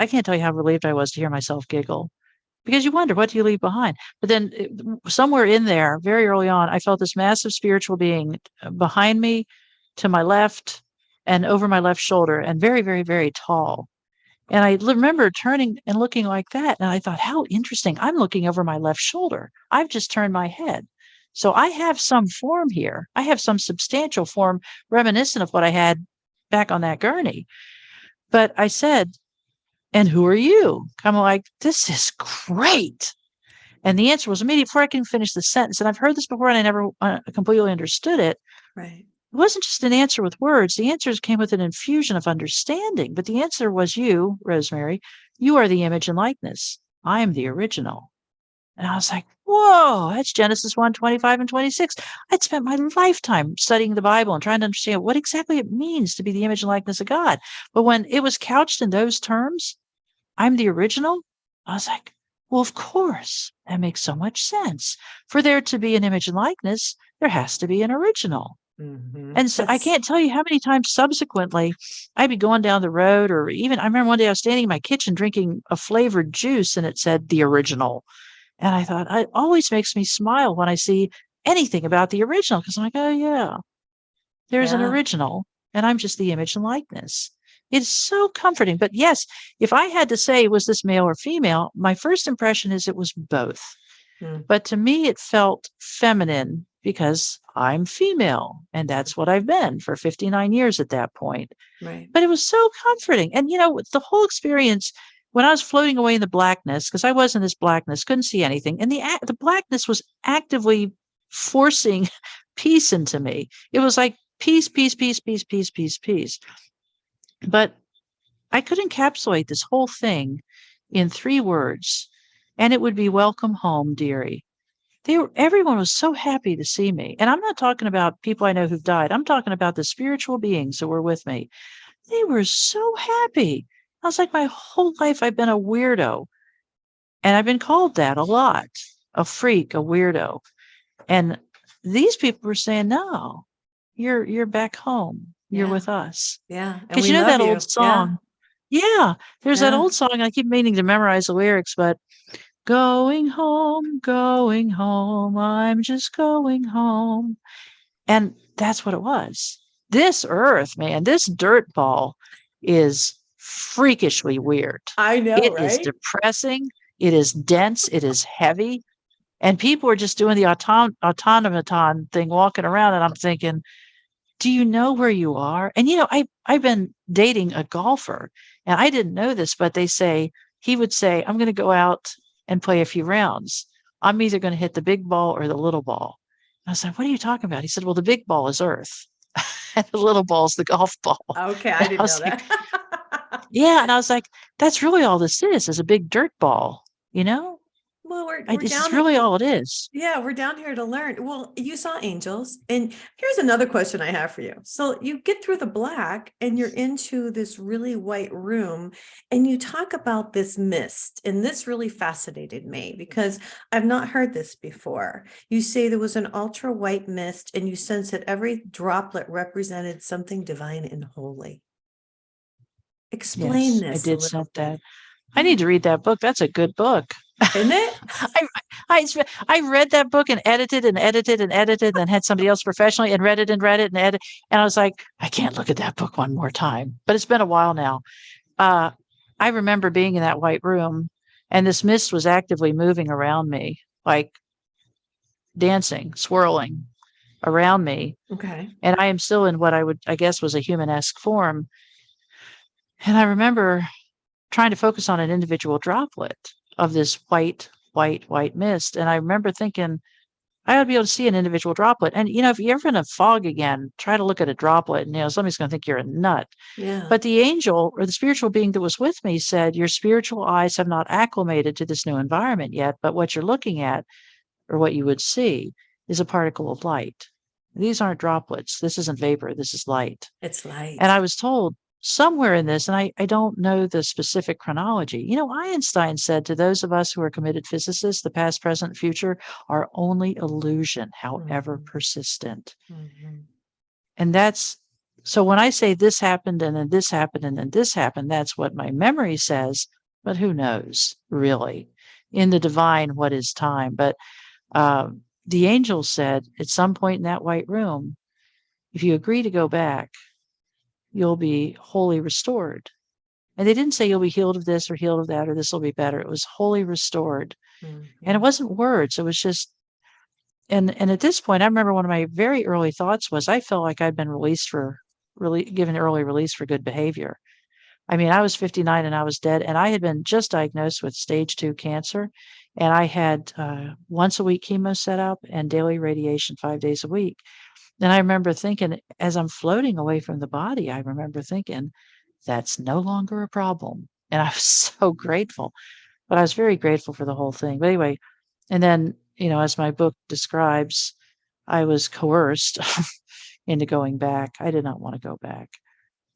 [SPEAKER 2] can't tell you how relieved I was to hear myself giggle, because you wonder, what do you leave behind? But then somewhere in there, very early on, I felt this massive spiritual being behind me, to my left, and over my left shoulder, and very, very, very tall. And I remember turning and looking like that. And I thought, how interesting. I'm looking over my left shoulder. I've just turned my head. So I have some form here. I have some substantial form reminiscent of what I had back on that gurney. But I said, and who are you? I'm like, this is great. And the answer was immediate before I can finish the sentence. And I've heard this before and I never completely understood it.
[SPEAKER 1] Right.
[SPEAKER 2] It wasn't just an answer with words. The answers came with an infusion of understanding. But the answer was, you, Rosemary, you are the image and likeness. I am the original. And I was like, whoa, that's Genesis 1:25 and 26. I'd spent my lifetime studying the Bible and trying to understand what exactly it means to be the image and likeness of God. But when it was couched in those terms, I'm the original, I was like, well, of course, that makes so much sense. For there to be an image and likeness, there has to be an original. And so I
[SPEAKER 1] That's
[SPEAKER 2] can't tell you how many times subsequently I'd be going down the road, or even I remember one day I was standing in my kitchen drinking a flavored juice and it said the original. And I thought, it always makes me smile when I see anything about the original, because I'm like, oh, yeah, there's an
[SPEAKER 1] yeah.
[SPEAKER 2] original and I'm just the image and likeness. It's so comforting. But yes, if I had to say, was this male or female? My first impression is it was both.
[SPEAKER 1] Mm,
[SPEAKER 2] But to me, it felt feminine because I'm female and that's what I've been for 59 years at that point.
[SPEAKER 1] right.
[SPEAKER 2] But it was so comforting. And, the whole experience, when I was floating away in the blackness, because I was in this blackness, couldn't see anything. And the blackness was actively forcing peace into me. It was like peace, peace, peace, peace, peace, peace, peace. But I could encapsulate this whole thing in 3 words, and it would be welcome home, dearie. Everyone was so happy to see me. And I'm not talking about people I know who've died. I'm talking about the spiritual beings who were with me. They were so happy. I was like, my whole life I've been a weirdo. And I've been called that a lot. A freak, a weirdo. And these people were saying, no, you're back home. You're
[SPEAKER 1] Yeah.
[SPEAKER 2] with us.
[SPEAKER 1] Yeah. And
[SPEAKER 2] Because
[SPEAKER 1] we love
[SPEAKER 2] that old
[SPEAKER 1] you. Yeah.
[SPEAKER 2] song. Yeah, there's that
[SPEAKER 1] Yeah.
[SPEAKER 2] old song. I keep meaning to memorize the lyrics, but going home, I'm just going home. And that's what it was. This earth, man, this dirt ball is freakishly weird.
[SPEAKER 1] I know,
[SPEAKER 2] It is
[SPEAKER 1] right?
[SPEAKER 2] depressing. It is dense. It is heavy. And people are just doing the automaton thing, walking around. And I'm thinking, do you know where you are? And I've been dating a golfer, and I didn't know this, but he would say, I'm going to go out and play a few rounds. I'm either going to hit the big ball or the little ball. I was like, what are you talking about? He said, well, the big ball is Earth and the little ball is the golf ball.
[SPEAKER 1] Okay. I
[SPEAKER 2] And I
[SPEAKER 1] didn't know
[SPEAKER 2] was like,
[SPEAKER 1] that.
[SPEAKER 2] yeah. And I was like, that's really all this is a big dirt ball, you know?
[SPEAKER 1] Well, we're
[SPEAKER 2] This is
[SPEAKER 1] down.
[SPEAKER 2] really all it is.
[SPEAKER 1] Yeah, we're down here to learn. Well, you saw angels. And here's another question I have for you. So you get through the black and you're into this really white room and you talk about this mist. And this really fascinated me because I've not heard this before. You say there was an ultra white mist and you sense that every droplet represented something divine and holy. Explain
[SPEAKER 2] Yes, I
[SPEAKER 1] this a
[SPEAKER 2] did
[SPEAKER 1] little
[SPEAKER 2] sent
[SPEAKER 1] bit.
[SPEAKER 2] that. I need to read that book. That's a good book.
[SPEAKER 1] Isn't it?
[SPEAKER 2] I I I read that book and edited and edited and edited, and then had somebody else professionally and read it and edit. And I was like, I can't look at that book one more time. But it's been a while now. Uh, I remember being in that white room, and this mist was actively moving around me, like dancing, swirling around me.
[SPEAKER 1] Okay.
[SPEAKER 2] And I am still in what I guess, was a human-esque form. And I remember trying to focus on an individual droplet of this white mist. And I remember thinking, I ought to be able to see an individual droplet. And, if you're ever in a fog again, try to look at a droplet and, somebody's going to think you're a nut.
[SPEAKER 1] Yeah.
[SPEAKER 2] But the angel or the spiritual being that was with me said, your spiritual eyes have not acclimated to this new environment yet. But what you're looking at, or what you would see, is a particle of light. These aren't droplets. This isn't vapor. This is light.
[SPEAKER 1] It's
[SPEAKER 2] And
[SPEAKER 1] light.
[SPEAKER 2] I was told somewhere in this, and I don't know the specific chronology. Einstein said to those of us who are committed physicists, the past, present, future are only illusion, however
[SPEAKER 1] Mhm.
[SPEAKER 2] persistent.
[SPEAKER 1] Mhm.
[SPEAKER 2] And that's so when I say this happened and then this happened and then this happened, that's what my memory says. But who knows, really? In the divine, what is time? But the angel said at some point in that white room, if you agree to go back, you'll be wholly restored. And they didn't say you'll be healed of this or healed of that or this will be better. It was wholly restored. And it
[SPEAKER 1] Mhm.
[SPEAKER 2] wasn't words. It was just and at this point, I remember one of my very early thoughts was I felt like I'd been released for really given early release for good behavior. I mean, I was 59 and I was dead, and I had been just diagnosed with stage 2 cancer, and I had once a week chemo set up and daily radiation 5 days a week. And I remember thinking, as I'm floating away from the body, I remember thinking, that's no longer a problem. And I was so grateful. But I was very grateful for the whole thing. But anyway, and then, as my book describes, I was coerced into going back. I did not want to go back.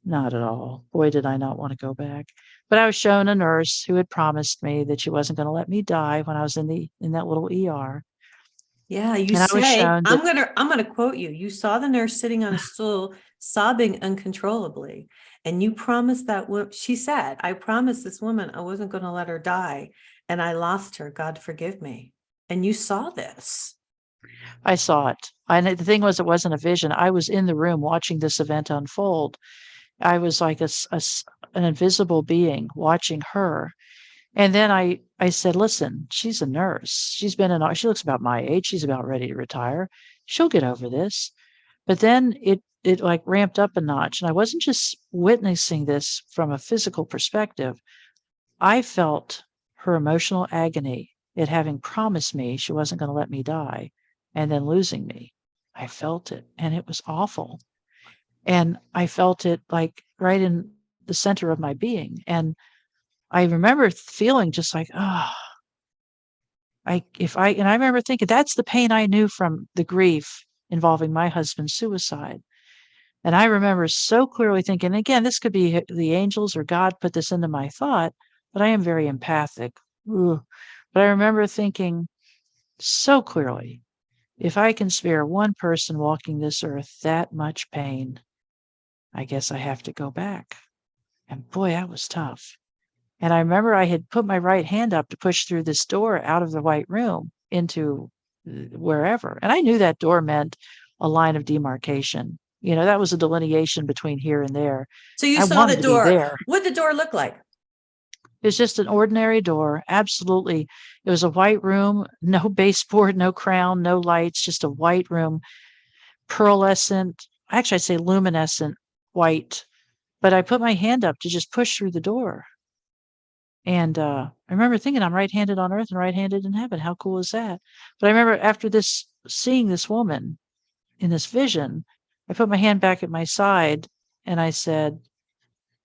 [SPEAKER 2] Not at all. Boy, did I not want to go back. But I was shown a nurse who had promised me that she wasn't going to let me die when I was in that little ER.
[SPEAKER 1] Yeah, you
[SPEAKER 2] And I was
[SPEAKER 1] say,
[SPEAKER 2] shown that
[SPEAKER 1] I'm gonna quote you. You saw the nurse sitting on a stool sobbing uncontrollably. And you promised she said, I promised this woman I wasn't gonna let her die. And I lost her. God forgive me. And you saw this.
[SPEAKER 2] I saw it. And the thing was, it wasn't a vision. I was in the room watching this event unfold. I was like an invisible being watching her. And then I said, listen, she's a nurse. She looks about my age. She's about ready to retire. She'll get over this. But then it like ramped up a notch. And I wasn't just witnessing this from a physical perspective. I felt her emotional agony at having promised me she wasn't going to let me die and then losing me. I felt it, and it was awful. And I felt it like right in the center of my being. And I remember feeling just like, oh, and I remember thinking that's the pain I knew from the grief involving my husband's suicide. And I remember so clearly thinking, again, this could be the angels or God put this into my thought, but I am very empathic. Ugh. But I remember thinking so clearly, if I can spare one person walking this earth that much pain, I guess I have to go back. And boy, that was tough. And I remember I had put my right hand up to push through this door out of the white room into wherever. And I knew that door meant a line of demarcation. That was a delineation between here and there.
[SPEAKER 1] So you
[SPEAKER 2] I
[SPEAKER 1] saw the
[SPEAKER 2] wanted to be
[SPEAKER 1] door.
[SPEAKER 2] there.
[SPEAKER 1] What did the door look like?
[SPEAKER 2] It was just an ordinary door. Absolutely. It was a white room, no baseboard, no crown, no lights, just a white room, pearlescent, actually, I'd say luminescent white. But I put my hand up to just push through the door. And I remember thinking, I'm right-handed on earth and right-handed in heaven. How cool is that? But I remember after seeing this woman in this vision, I put my hand back at my side and I said,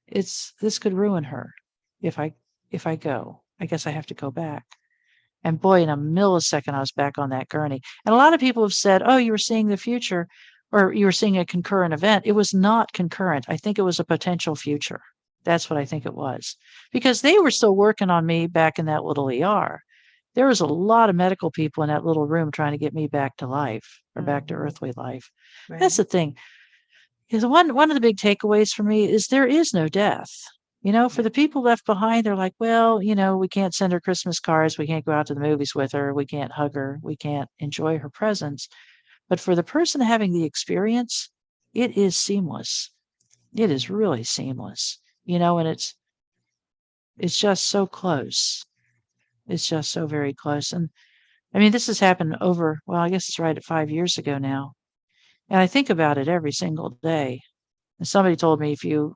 [SPEAKER 2] this could ruin her if I go. I guess I have to go back. And boy, in a millisecond, I was back on that gurney. And a lot of people have said, oh, you were seeing the future or you were seeing a concurrent event. It was not concurrent. I think it was a potential future. That's what I think it was. Because they were still working on me back in that little ER. There was a lot of medical people in that little room trying to get me back to life or back to
[SPEAKER 1] Mhm.
[SPEAKER 2] earthly life. That's
[SPEAKER 1] Right.
[SPEAKER 2] the thing. Is one of the big takeaways for me is there is no death. For the people left behind, they're like, well, we can't send her Christmas cards. We can't go out to the movies with her. We can't hug her. We can't enjoy her presence. But for the person having the experience, it is seamless. It is really seamless, and it's just so close. It's just so very close. And I mean, this has happened well, I guess it's right at 5 years ago now. And I think about it every single day. And somebody told me a few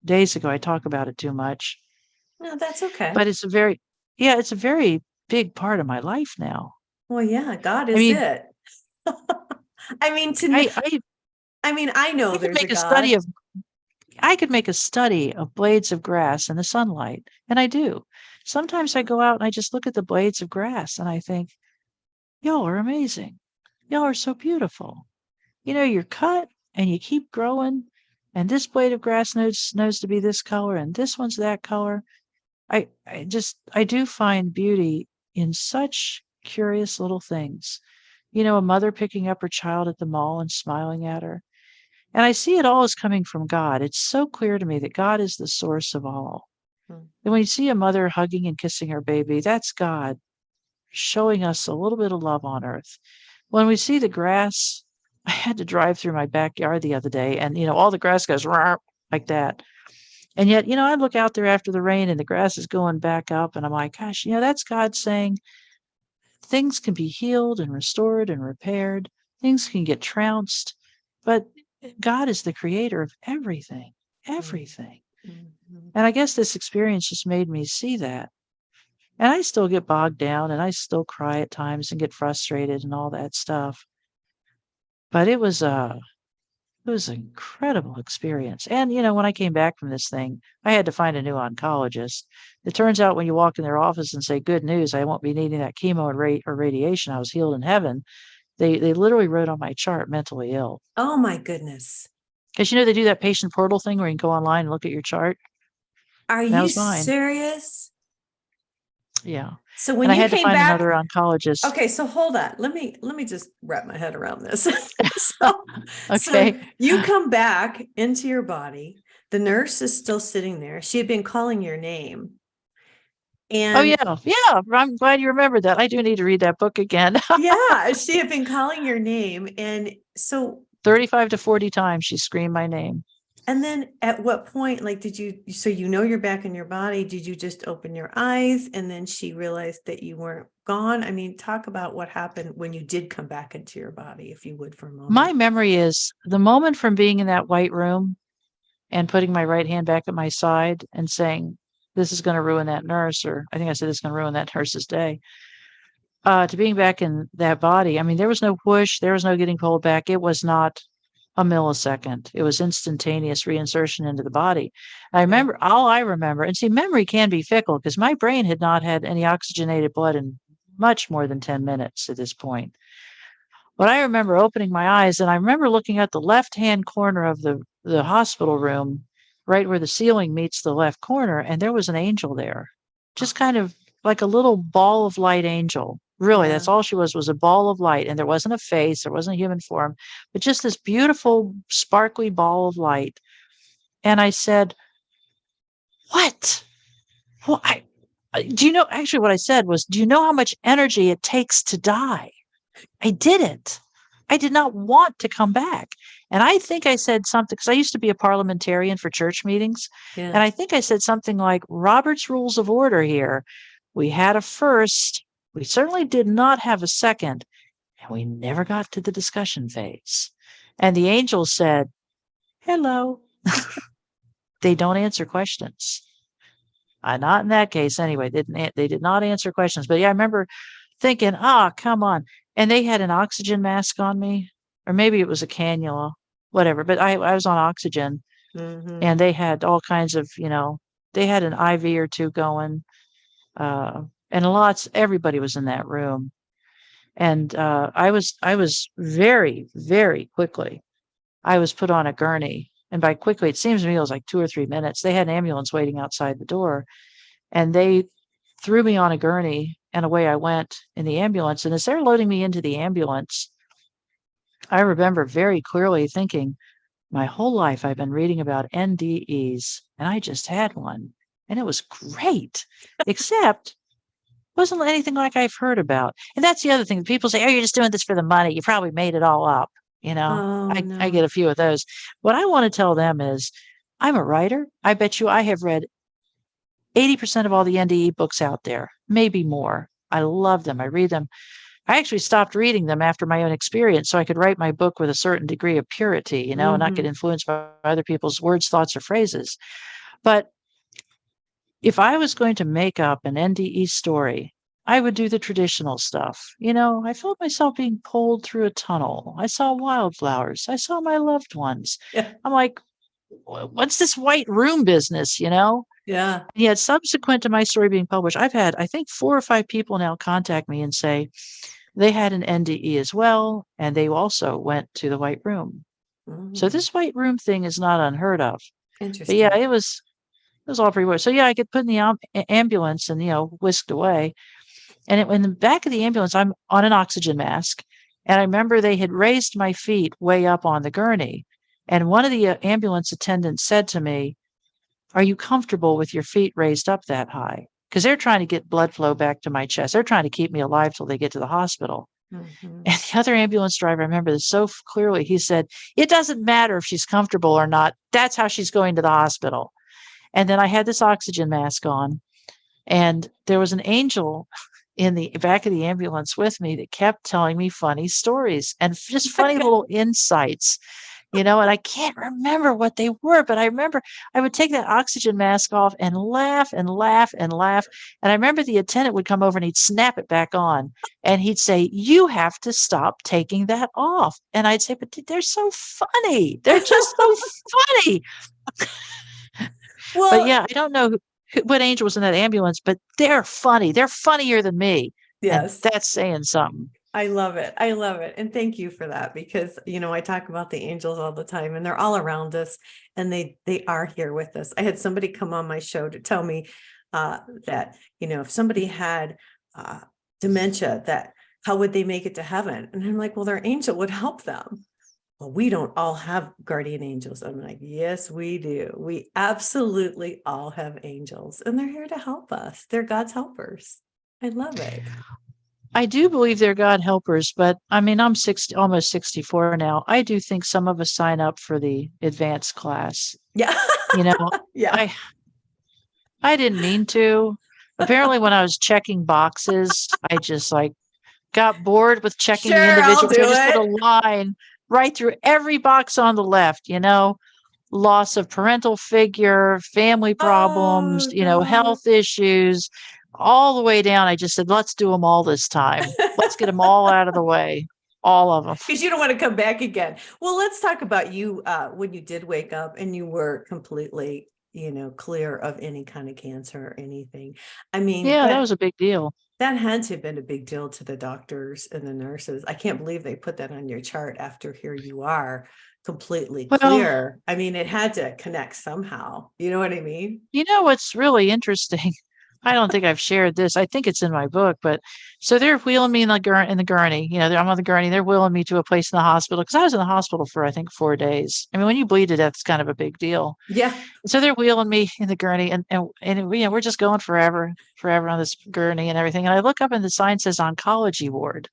[SPEAKER 2] days ago I talk about it too much.
[SPEAKER 1] No, that's okay.
[SPEAKER 2] But it's a very big part of my life now.
[SPEAKER 1] Well, yeah, God
[SPEAKER 2] I
[SPEAKER 1] is
[SPEAKER 2] mean,
[SPEAKER 1] it. I mean,
[SPEAKER 2] I I
[SPEAKER 1] I know
[SPEAKER 2] I could
[SPEAKER 1] there's a
[SPEAKER 2] make a study
[SPEAKER 1] God.
[SPEAKER 2] of I could make a study of blades of grass in the sunlight, and I do. Sometimes I go out and I just look at the blades of grass and I think, y'all are amazing. Y'all are so beautiful. You're cut and you keep growing, and this blade of grass knows to be this color, and this one's that color. I do find beauty in such curious little things. A mother picking up her child at the mall and smiling at her. And I see it all as coming from God. It's so clear to me that God is the source of all. And when you see a mother hugging and kissing her baby, that's God showing us a little bit of love on earth. When we see the grass, I had to drive through my backyard the other day, and all the grass goes "Rah," like that. And yet, I look out there after the rain and the grass is going back up, and I'm like, gosh, that's God saying things can be healed and restored and repaired. Things can get trounced, but God is the creator of everything, everything.
[SPEAKER 1] Mm-hmm.
[SPEAKER 2] And I guess this experience just made me see that. And I still get bogged down and I still cry at times and get frustrated and all that stuff. But it was an incredible experience. And when I came back from this thing, I had to find a new oncologist. It turns out when you walk in their office and say, "Good news, I won't be needing that chemo or radiation. I was healed in heaven." They literally wrote on my chart mentally ill.
[SPEAKER 1] Oh my goodness.
[SPEAKER 2] Because they do that patient portal thing where you can go online and look at your chart.
[SPEAKER 1] Are
[SPEAKER 2] That
[SPEAKER 1] you
[SPEAKER 2] was mine.
[SPEAKER 1] serious?
[SPEAKER 2] Yeah.
[SPEAKER 1] So
[SPEAKER 2] And
[SPEAKER 1] when
[SPEAKER 2] I
[SPEAKER 1] you
[SPEAKER 2] had to
[SPEAKER 1] came
[SPEAKER 2] find
[SPEAKER 1] back,
[SPEAKER 2] another oncologist.
[SPEAKER 1] okay, so hold on. Let me just wrap my head around this. so so
[SPEAKER 2] Okay.
[SPEAKER 1] you come back into your body. The nurse is still sitting there. She had been calling your name.
[SPEAKER 2] Oh,
[SPEAKER 1] And
[SPEAKER 2] yeah. Yeah. I'm glad you remembered that. I do need to read that book again.
[SPEAKER 1] yeah, she had been calling your name. And so
[SPEAKER 2] 35 to 40 times she screamed my name.
[SPEAKER 1] and then at what point, like, so you're back in your body, did you just open your eyes and then she realized that you weren't gone? I mean, talk about what happened when you did come back into your body, if you would, for a
[SPEAKER 2] My
[SPEAKER 1] moment.
[SPEAKER 2] memory is the moment from being in that white room and putting my right hand back at my side and saying, "This is going to ruin that nurse," or I think I said, "This is going to ruin that nurse's day." To being back in that body, I mean, there was no whoosh, there was no getting pulled back. It was not a millisecond. It was instantaneous reinsertion into the body. All I remember, and see, memory can be fickle because my brain had not had any oxygenated blood in much more than 10 minutes at this point. But I remember opening my eyes and I remember looking at the left-hand corner of the hospital room, right where the ceiling meets the left corner, and there was an angel there. Just kind of like a little ball of light angel. Really,
[SPEAKER 1] Yeah.
[SPEAKER 2] that's all she was a ball of light. And there wasn't a face, there wasn't a human form, but just this beautiful, sparkly ball of light. And I said, "What? Well, do you know?" Actually, what I said was, "Do you know how much energy it takes to die?" I didn't. I did not want to come back. And I think I said something because I used to be a parliamentarian for church meetings.
[SPEAKER 1] Yeah.
[SPEAKER 2] And I think I said something like Robert's Rules of Order here. We had a first. We certainly did not have a second. And we never got to the discussion phase. And the angel said, "Hello." They don't answer questions. Not in that case anyway. They did not answer questions. But yeah, I remember thinking, come on. And they had an oxygen mask on me, or maybe it was a cannula, whatever. But I was on oxygen
[SPEAKER 1] Mm-hmm.
[SPEAKER 2] and they had all kinds of, they had an IV or two going. And everybody was in that room. And I was very, very quickly, I was put on a gurney. And by quickly, it seems to me it was like 2 or 3 minutes. They had an ambulance waiting outside the door and they threw me on a gurney and away I went in the ambulance. And as they're loading me into the ambulance, I remember very clearly thinking, my whole life I've been reading about NDEs, and I just had one, and it was great, except wasn't anything like I've heard about. And that's the other thing. People say, "Oh, you're just doing this for the money. You probably made it all up." You know,
[SPEAKER 1] Oh,
[SPEAKER 2] I get
[SPEAKER 1] no.
[SPEAKER 2] a few of those. What I want to tell them is, I'm a writer. I bet you I have read 80% of all the NDE books out there, maybe more. I love them. I read them. I actually stopped reading them after my own experience so I could write my book with a certain degree of purity, and not get
[SPEAKER 1] Mhm.
[SPEAKER 2] influenced by other people's words, thoughts, or phrases. But if I was going to make up an NDE story, I would do the traditional stuff. I felt myself being pulled through a tunnel. I saw wildflowers. I saw my loved ones.
[SPEAKER 1] Yeah.
[SPEAKER 2] I'm like, What's this white room business?"
[SPEAKER 1] Yeah.
[SPEAKER 2] And yet, subsequent to my story being published, I've had, I think, 4 or 5 people now contact me and say they had an NDE as well, and they also went to the white room. So
[SPEAKER 1] Mm.
[SPEAKER 2] this white room thing is not unheard of. But yeah,
[SPEAKER 1] Interesting.
[SPEAKER 2] it was all pretty weird. So yeah, I get put in the ambulance and whisked away. And in the back of the ambulance, I'm on an oxygen mask, and I remember they had raised my feet way up on the gurney. And one of the ambulance attendants said to me, "Are you comfortable with your feet raised up that high?" Because they're trying to get blood flow back to my chest. They're trying to keep me alive till they get to the hospital.
[SPEAKER 1] Mhm.
[SPEAKER 2] And the other ambulance driver, I remember this so clearly. He said, "It doesn't matter if she's comfortable or not. That's how she's going to the hospital." And then I had this oxygen mask on, and there was an angel in the back of the ambulance with me that kept telling me funny stories and just funny little insights, and I can't remember what they were, but I remember I would take that oxygen mask off and laugh and laugh and laugh. And I remember the attendant would come over and he'd snap it back on and he'd say, "You have to stop taking that off." And I'd say, "But they're so funny. They're just so funny." But
[SPEAKER 1] Well,
[SPEAKER 2] yeah, I don't know what angel was in that ambulance, but they're funny. They're funnier than me. And
[SPEAKER 1] yes.
[SPEAKER 2] that's saying something.
[SPEAKER 1] I love it. I love it. And thank you for that because, I talk about the angels all the time and they're all around us and they are here with us. I had somebody come on my show to tell me that, if somebody had uh, dementia, that how would they make it to heaven? And I'm like, well, their angel would help them. Well, we don't all have guardian angels. I'm like, yes, we do. We absolutely all have angels and they're here to help us. They're God's helpers. I love it.
[SPEAKER 2] I do believe they're God helpers, but I mean, I'm 60, almost 64 now. I do think some of us sign up for the advanced class.
[SPEAKER 1] Yeah.
[SPEAKER 2] You know,
[SPEAKER 1] Yeah.
[SPEAKER 2] I I didn't mean to. Apparently, when I was checking boxes, I just got bored with checking the
[SPEAKER 1] Sure, I'll
[SPEAKER 2] individual.
[SPEAKER 1] do
[SPEAKER 2] So I just put a
[SPEAKER 1] it.
[SPEAKER 2] line right through every box on the left, loss of parental figure, family problems,
[SPEAKER 1] Oh, no.
[SPEAKER 2] health issues, all the way down. I just said, let's do them all this time. Let's get them all out of the way. All of them.
[SPEAKER 1] Because you don't want to come back again. Well, let's talk about you when you did wake up and you were completely, clear of any kind of cancer or anything. I mean,
[SPEAKER 2] Yeah, that
[SPEAKER 1] that
[SPEAKER 2] was a big deal.
[SPEAKER 1] that had to have been a big deal to the doctors and the nurses. I can't believe they put that on your chart after here you are completely
[SPEAKER 2] Well,
[SPEAKER 1] clear. I mean, it had to connect somehow. You know what I mean?
[SPEAKER 2] what's really interesting? I don't think I've shared this. I think it's in my book, but so they're wheeling me in the gurney. I'm on the gurney. They're wheeling me to a place in the hospital because I was in the hospital for I think 4 days. I mean, when you bleed to death, it's kind of a big deal.
[SPEAKER 1] Yeah.
[SPEAKER 2] So they're wheeling me in the gurney, and we're just going forever, forever on this gurney and everything. And I look up and the sign says oncology ward.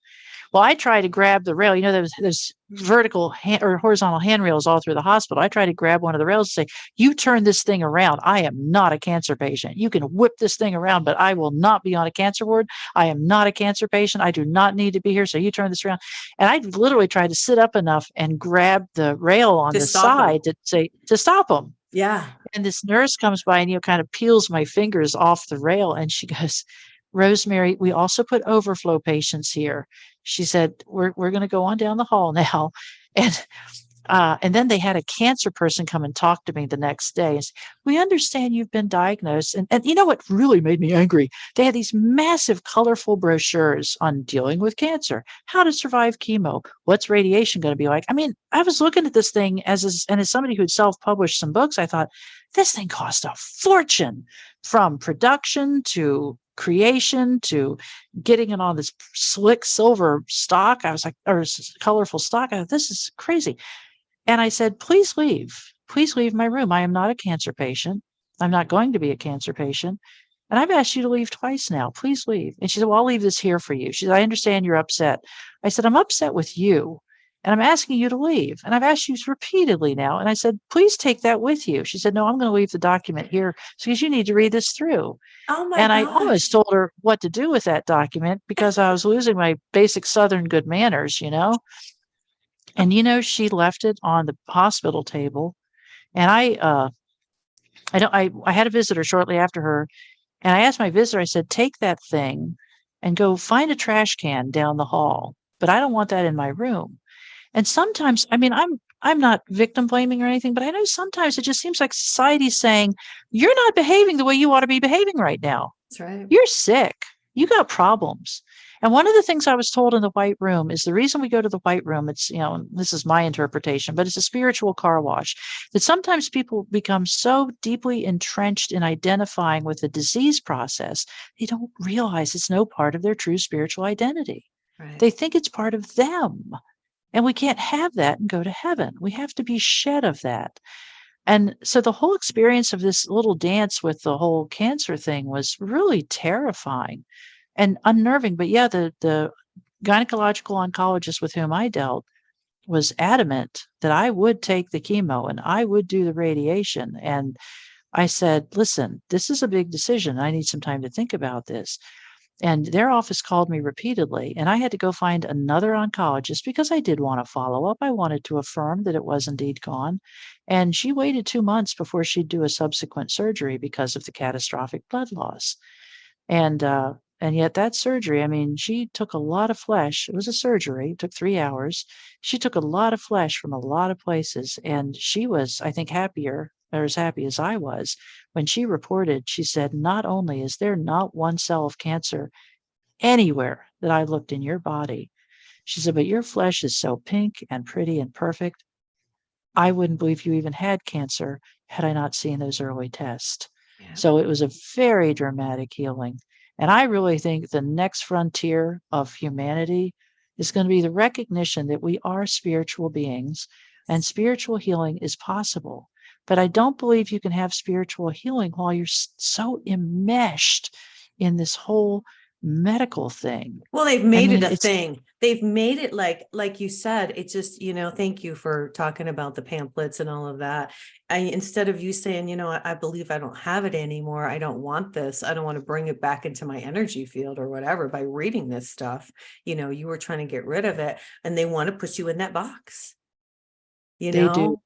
[SPEAKER 2] Well, I try to grab the rail. There's vertical or horizontal handrails all through the hospital. I try to grab one of the rails and say, "You turn this thing around. I am not a cancer patient. You can whip this thing around, but I will not be on a cancer ward. I am not a cancer patient. I do not need to be here. So you turn this around." And I literally tried to sit up enough and grab the rail on
[SPEAKER 1] To
[SPEAKER 2] the
[SPEAKER 1] stop them.
[SPEAKER 2] side to stop them.
[SPEAKER 1] Yeah.
[SPEAKER 2] And this nurse comes by and, kind of peels my fingers off the rail. And she goes, "Rosemary, we also put overflow patients here." She said, we're going to go on down the hall now. And then they had a cancer person come and talk to me the next day and say, "We understand you've been diagnosed." And you know what really made me angry? They had these massive, colorful brochures on dealing with cancer, how to survive chemo, what's radiation going to be like. I mean, I was looking at this thing as somebody who'd self-published some books. I thought, this thing cost a fortune, from production to creation to getting it on this slick silver stock. I was like, or colorful stock. I thought, this is crazy. And I said, please leave. Please leave my room. I am not a cancer patient. I'm not going to be a cancer patient. And I've asked you to leave twice now. Please leave. And she said, well, I'll leave this here for you. She said, I understand you're upset. I said, I'm upset with you. And I'm asking you to leave. And I've asked you repeatedly now. And I said, please take that with you. She said, no, I'm going to leave the document here because you need to read this through.
[SPEAKER 1] Oh my
[SPEAKER 2] And I almost
[SPEAKER 1] gosh.
[SPEAKER 2] told her what to do with that document because I was losing my basic Southern good manners, you know? And, you know, she left it on the hospital table. And I had a visitor shortly after her. And I asked my visitor, I said, take that thing and go find a trash can down the hall. But I don't want that in my room. And sometimes, I mean, I'm not victim blaming or anything, but I know sometimes it just seems like society's saying, you're not behaving the way you ought to be behaving right now.
[SPEAKER 1] That's right.
[SPEAKER 2] You're sick. You got problems. And one of the things I was told in the White Room is the reason we go to the White Room, it's, you know, this is my interpretation, but it's a spiritual car wash, that sometimes people become so deeply entrenched in identifying with the disease process, they don't realize it's no part of their true spiritual identity.
[SPEAKER 1] Right.
[SPEAKER 2] They think it's part of them. And we can't have that and go to heaven. We have to be shed of that. And so the whole experience of this little dance with the whole cancer thing was really terrifying and unnerving. But yeah, the gynecological oncologist with whom I dealt was adamant that I would take the chemo and I would do the radiation. And I said, listen, this is a big decision. I need some time to think about this. And their office called me repeatedly, and I had to go find another oncologist because I did want to follow up. I wanted to affirm that it was indeed gone. And she waited 2 months before she'd do a subsequent surgery because of the catastrophic blood loss. And yet that surgery, I mean, she took a lot of flesh. It was a surgery, it took 3 hours. She took a lot of flesh from a lot of places, and she was, I think, happier or as happy as I was when she reported. She said, not only is there not one cell of cancer anywhere that I looked in your body, she said, but your flesh is so pink and pretty and perfect. I wouldn't believe you even had cancer had I not seen those early tests.
[SPEAKER 1] Yeah.
[SPEAKER 2] So it was a very dramatic healing. And I really think the next frontier of humanity is going to be the recognition that we are spiritual beings and spiritual healing is possible. But I don't believe you can have spiritual healing while you're so enmeshed in this whole medical thing.
[SPEAKER 1] Well, they've
[SPEAKER 2] I
[SPEAKER 1] made it
[SPEAKER 2] mean,
[SPEAKER 1] a
[SPEAKER 2] it's
[SPEAKER 1] thing. They've made it like you said, it just, thank you for talking about the pamphlets and all of that. Instead of you saying, I believe I don't have it anymore. I don't want this. I don't want to bring it back into my energy field or whatever by reading this stuff. You were trying to get rid of it and they want to put you in that box, you
[SPEAKER 2] they do.
[SPEAKER 1] know?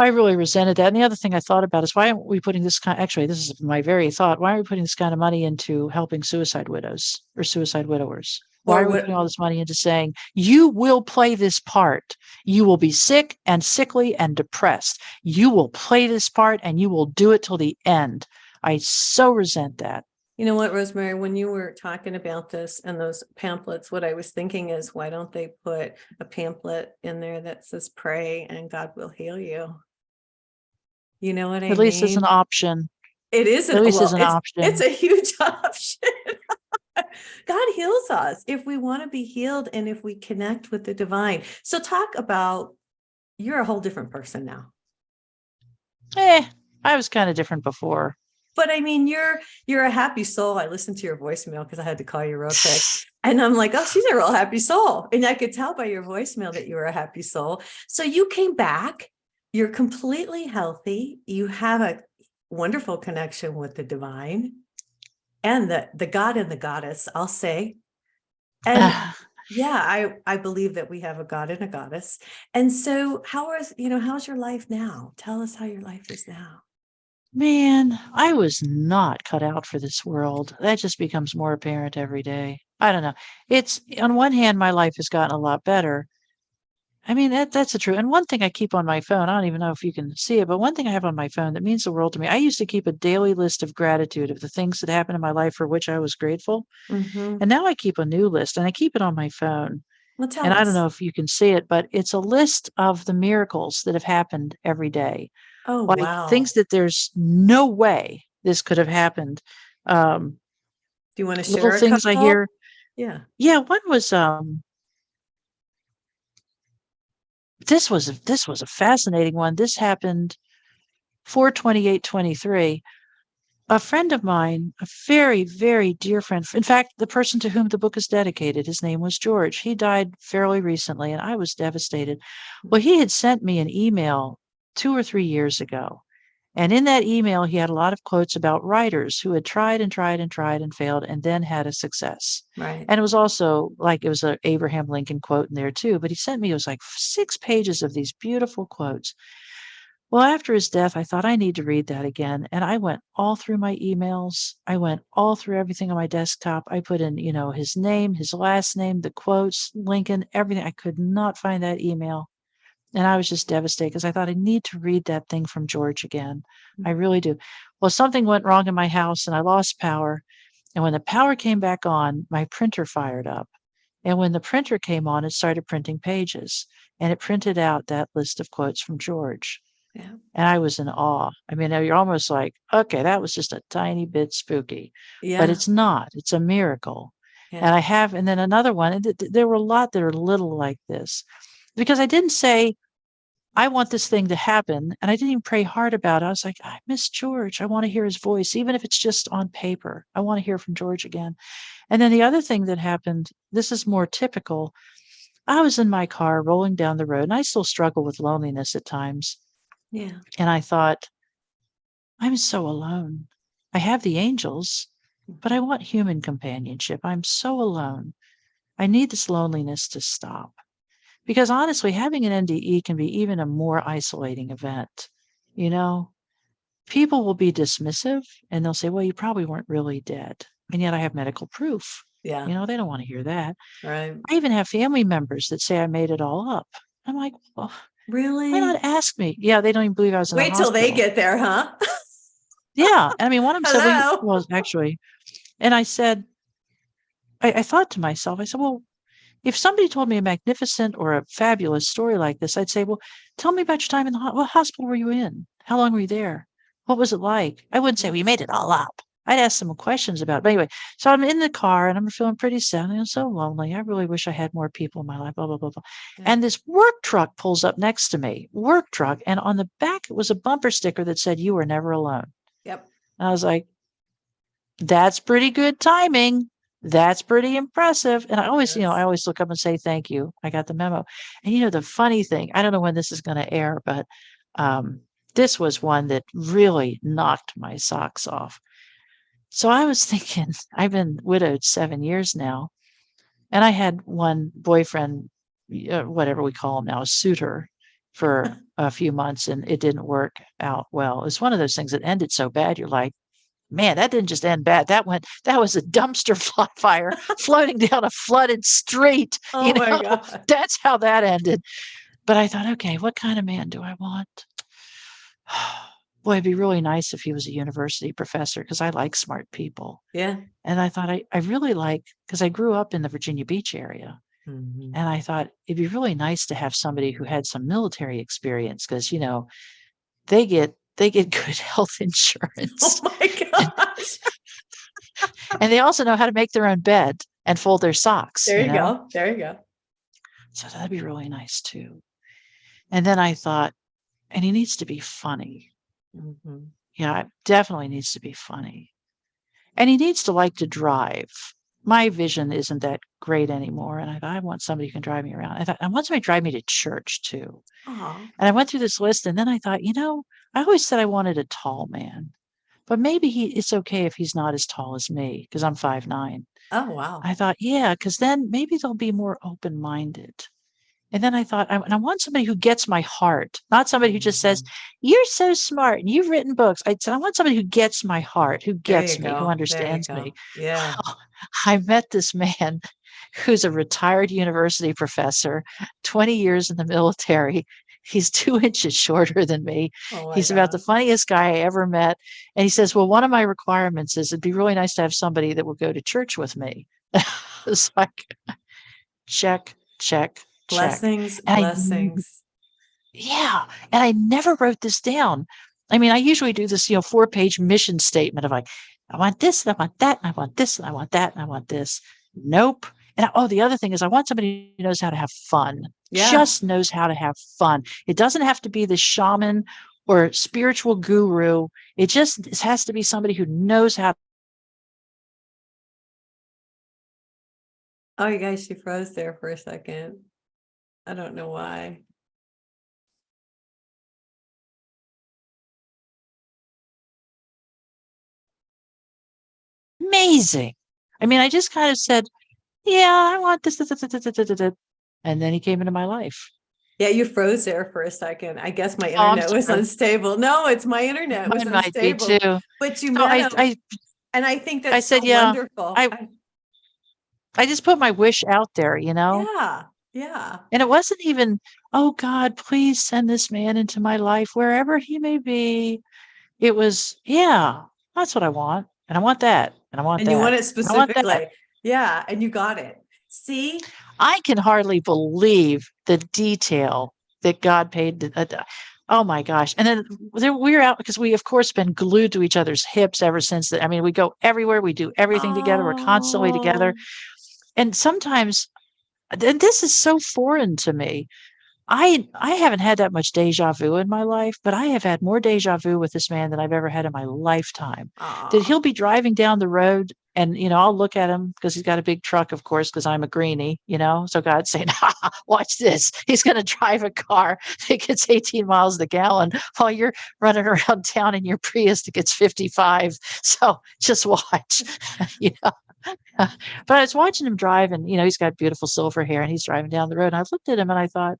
[SPEAKER 2] I really resented that. And the other thing I thought about is why aren't we putting this actually, this is my very thought. Why are we putting this kind of money into helping suicide widows or suicide widowers? Why
[SPEAKER 1] Or
[SPEAKER 2] are we
[SPEAKER 1] what?
[SPEAKER 2] putting all this money into saying, you will play this part? You will be sick and sickly and depressed. You will play this part and you will do it till the end. I so resent that.
[SPEAKER 1] You know what, Rosemary, when you were talking about this and those pamphlets, what I was thinking is, why don't they put a pamphlet in there that says pray and God will heal you? You know what I
[SPEAKER 2] At least it's an
[SPEAKER 1] mean?
[SPEAKER 2] option.
[SPEAKER 1] It isn't,
[SPEAKER 2] At least it's
[SPEAKER 1] well,
[SPEAKER 2] an
[SPEAKER 1] it's
[SPEAKER 2] option.
[SPEAKER 1] a huge option. God heals us if we want to be healed and if we connect with the divine. So talk about, you're a whole different person now.
[SPEAKER 2] I was kind of different before.
[SPEAKER 1] But I mean, you're a happy soul. I listened to your voicemail because I had to call you real quick. And I'm like, oh, she's a real happy soul. And I could tell by your voicemail that you were a happy soul. So you came back, you're completely healthy. You have a wonderful connection with the divine and the God and the goddess, I'll say. And yeah, I believe that we have a God and a goddess. And so how's your life now? Tell us how your life is now.
[SPEAKER 2] Man, I was not cut out for this world. That just becomes more apparent every day. I don't know. It's on one hand, my life has gotten a lot better. I mean, that's the truth. And one thing I keep on my phone, I don't even know if you can see it, but one thing I have on my phone that means the world to me. I used to keep a daily list of gratitude of the things that happened in my life for which I was grateful.
[SPEAKER 1] Mm-hmm.
[SPEAKER 2] And now I keep a new list and I keep it on my phone.
[SPEAKER 1] Well, tell
[SPEAKER 2] And I don't
[SPEAKER 1] us.
[SPEAKER 2] know if you can see it, but it's a list of the miracles that have happened every day.
[SPEAKER 1] Oh,
[SPEAKER 2] Like
[SPEAKER 1] wow.
[SPEAKER 2] things that there's no way this could have happened. Um,
[SPEAKER 1] Do you want to
[SPEAKER 2] little
[SPEAKER 1] share a
[SPEAKER 2] things I
[SPEAKER 1] couple?
[SPEAKER 2] hear.
[SPEAKER 1] Yeah.
[SPEAKER 2] Yeah, one was this was a fascinating one. This happened 4/28/23. A friend of mine, a very, very dear friend, in fact, the person to whom the book is dedicated, his name was George. He died fairly recently, and I was devastated. Well, he had sent me an email 2 or 3 years ago, and in that email, he had a lot of quotes about writers who had tried and tried and tried and failed and then had a success.
[SPEAKER 1] Right.
[SPEAKER 2] And it was also like it was a Abraham Lincoln quote in there too, but he sent me, it was like 6 pages of these beautiful quotes. Well, after his death, I thought I need to read that again. And I went all through my emails. I went all through everything on my desktop. I put in, his name, his last name, the quotes, Lincoln, everything. I could not find that email. And I was just devastated because I thought I need to read that thing from George again. I really do. Well, something went wrong in my house and I lost power. And when the power came back on, my printer fired up. And when the printer came on, it started printing pages and it printed out that list of quotes from George.
[SPEAKER 1] Yeah.
[SPEAKER 2] And I was in awe. I mean, you're almost like, okay, that was just a tiny bit spooky, but
[SPEAKER 1] Yeah.
[SPEAKER 2] it's not. It's a miracle.
[SPEAKER 1] Yeah.
[SPEAKER 2] And then another one, and there were a lot that are little like this because I didn't say, I want this thing to happen. And I didn't even pray hard about it. I was like, I miss George. I want to hear his voice, even if it's just on paper. I want to hear from George again. And then the other thing that happened, this is more typical. I was in my car rolling down the road, and I still struggle with loneliness at times.
[SPEAKER 1] Yeah.
[SPEAKER 2] And I thought, I'm so alone. I have the angels, but I want human companionship. I'm so alone. I need this loneliness to stop. Because honestly, having an NDE can be even a more isolating event. You know, people will be dismissive and they'll say, well, you probably weren't really dead. And yet I have medical proof.
[SPEAKER 1] Yeah.
[SPEAKER 2] They don't want to hear that.
[SPEAKER 1] Right.
[SPEAKER 2] I even have family members that say I made it all up. I'm like, well, why
[SPEAKER 1] Really?
[SPEAKER 2] not ask me? Yeah, they don't even believe I was in the
[SPEAKER 1] Wait till they
[SPEAKER 2] hospital.
[SPEAKER 1] get there, huh?
[SPEAKER 2] Yeah. I mean, one of them said,
[SPEAKER 1] Hello.
[SPEAKER 2] well, actually, and I said, I thought to myself, I said, well, if somebody told me a magnificent or a fabulous story like this, I'd say, well, tell me about your time in the what hospital were you in? How long were you there? What was it like? I wouldn't say, well, you made it all up. I'd ask some questions about it. But anyway, so I'm in the car and I'm feeling pretty sad. I'm so lonely. I really wish I had more people in my life, blah, blah, blah, blah.
[SPEAKER 1] Yeah.
[SPEAKER 2] And this work truck pulls up next to me, work truck. And on the back, it was a bumper sticker that said, you were never alone.
[SPEAKER 1] Yep.
[SPEAKER 2] And I was like, that's pretty good timing. That's pretty impressive. And I
[SPEAKER 1] Yes.
[SPEAKER 2] always look up and say, thank you. I got the memo. And the funny thing, I don't know when this is going to air, but this was one that really knocked my socks off. So I was thinking, I've been widowed 7 years now, and I had one boyfriend, whatever we call him now, a suitor for a few months, and it didn't work out well. It's one of those things that ended so bad. You're like, man, that didn't just end bad. That was a dumpster fire floating down a flooded street.
[SPEAKER 1] Oh my God.
[SPEAKER 2] That's how that ended. But I thought, okay, what kind of man do I want? Boy, it'd be really nice if he was a university professor because I like smart people.
[SPEAKER 1] Yeah.
[SPEAKER 2] And I thought I really like, because I grew up in the Virginia Beach area.
[SPEAKER 1] Mhm.
[SPEAKER 2] And I thought it'd be really nice to have somebody who had some military experience because, they get good health
[SPEAKER 1] Oh
[SPEAKER 2] insurance.
[SPEAKER 1] my gosh.
[SPEAKER 2] And they also know how to make their own bed and fold their socks,
[SPEAKER 1] There you go. There you go.
[SPEAKER 2] So that'd be really nice too. And then I thought, and he needs to be funny.
[SPEAKER 1] Mhm.
[SPEAKER 2] Yeah, it definitely needs to be funny. And he needs to like to drive. My vision isn't that great anymore. And I thought, I want somebody who can drive me around. I thought, I want somebody to drive me to church too.
[SPEAKER 1] Aw.
[SPEAKER 2] And I went through this list and then I thought, I always said I wanted a tall man, but maybe it's okay if he's not as tall as me because I'm 5'9".
[SPEAKER 1] Oh, wow.
[SPEAKER 2] I thought, yeah, because then maybe they'll be more open-minded. And then I thought, I want somebody who gets my heart, not somebody who just says,
[SPEAKER 1] Mhm.
[SPEAKER 2] you're so smart and you've written books. I said, I want somebody who gets my heart, who
[SPEAKER 1] There you
[SPEAKER 2] gets me, who
[SPEAKER 1] go. There you
[SPEAKER 2] understands me.
[SPEAKER 1] go. Yeah.
[SPEAKER 2] Well, I met this man who's a retired university professor, 20 years in the military. He's 2 inches shorter than me.
[SPEAKER 1] Oh my
[SPEAKER 2] He's about the
[SPEAKER 1] God.
[SPEAKER 2] funniest guy I ever met. And he says, well, one of my requirements is it'd be really nice to have somebody that will go to church with me. It's like, check, check, check.
[SPEAKER 1] Blessings,
[SPEAKER 2] And
[SPEAKER 1] blessings.
[SPEAKER 2] yeah, and I never wrote this down. I mean, I usually do this, 4-page mission statement of like, I want this and I want that and I want this and I want that and I want this. Nope. And oh, the other thing is I want somebody who knows how to have fun,
[SPEAKER 1] Yeah.
[SPEAKER 2] just knows how to have fun. It doesn't have to be the shaman or spiritual guru. It just has to be somebody who knows how.
[SPEAKER 1] Oh, you guys, she froze there for a second. I don't know why.
[SPEAKER 2] Amazing. I mean, I just kind of said, yeah, I want this, this, this, this, this, this, this. And then he came into my life.
[SPEAKER 1] Yeah, you froze there for a second. I guess my
[SPEAKER 2] Oh, I'm
[SPEAKER 1] internet was
[SPEAKER 2] sorry.
[SPEAKER 1] unstable. No, it's my internet was
[SPEAKER 2] Mine might be
[SPEAKER 1] unstable.
[SPEAKER 2] too.
[SPEAKER 1] But you
[SPEAKER 2] So
[SPEAKER 1] met him, and I think
[SPEAKER 2] I
[SPEAKER 1] that's so
[SPEAKER 2] said, yeah,
[SPEAKER 1] wonderful.
[SPEAKER 2] I, I just put my wish out there,
[SPEAKER 1] Yeah, yeah.
[SPEAKER 2] and it wasn't even, oh God, please send this man into my life wherever he may be. It was, yeah, that's what I want. And I want that. And I want
[SPEAKER 1] And you want
[SPEAKER 2] that.
[SPEAKER 1] it
[SPEAKER 2] And I want that.
[SPEAKER 1] specifically. Yeah, and you got it. See?
[SPEAKER 2] I can hardly believe the detail that God paid. Oh my gosh. And then we were out because we, of course, been glued to each other's hips ever since that. I mean, we go everywhere, we do everything together, we're constantly together.
[SPEAKER 1] Oh,
[SPEAKER 2] And sometimes, and this is so foreign to me. I haven't had that much deja vu in my life, but I have had more deja vu with this man than I've ever had in my lifetime. That
[SPEAKER 1] aw.
[SPEAKER 2] he'll be driving down the road and, I'll look at him because he's got a big truck, of course, because I'm a greenie, So God's saying, watch this. He's going to drive a car that gets 18 miles the gallon while you're running around town in your Prius that gets 55. So just watch, you know. But I was watching him drive and, he's got beautiful silver hair and he's driving down the road. And I looked at him and I thought,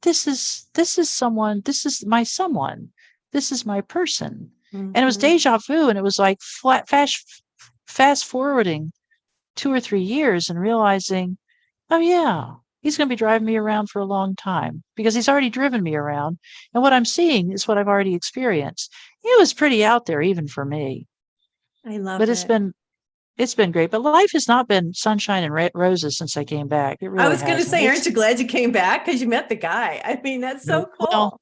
[SPEAKER 2] this is someone, this is my someone, this is my person. And it was
[SPEAKER 1] Mhm.
[SPEAKER 2] deja vu, and it was like fast forwarding 2 or 3 years and realizing, oh yeah, he's going to be driving me around for a long time because he's already driven me around, and what I'm seeing is what I've already experienced. It was pretty out there even for me,
[SPEAKER 1] I love
[SPEAKER 2] but it's
[SPEAKER 1] it.
[SPEAKER 2] been it's been great. But life has not been sunshine and roses since I came back. It
[SPEAKER 1] I
[SPEAKER 2] really
[SPEAKER 1] was going to
[SPEAKER 2] hasn't.
[SPEAKER 1] say, aren't you glad you came back? Because you met the guy. I mean, that's so
[SPEAKER 2] Well,
[SPEAKER 1] cool.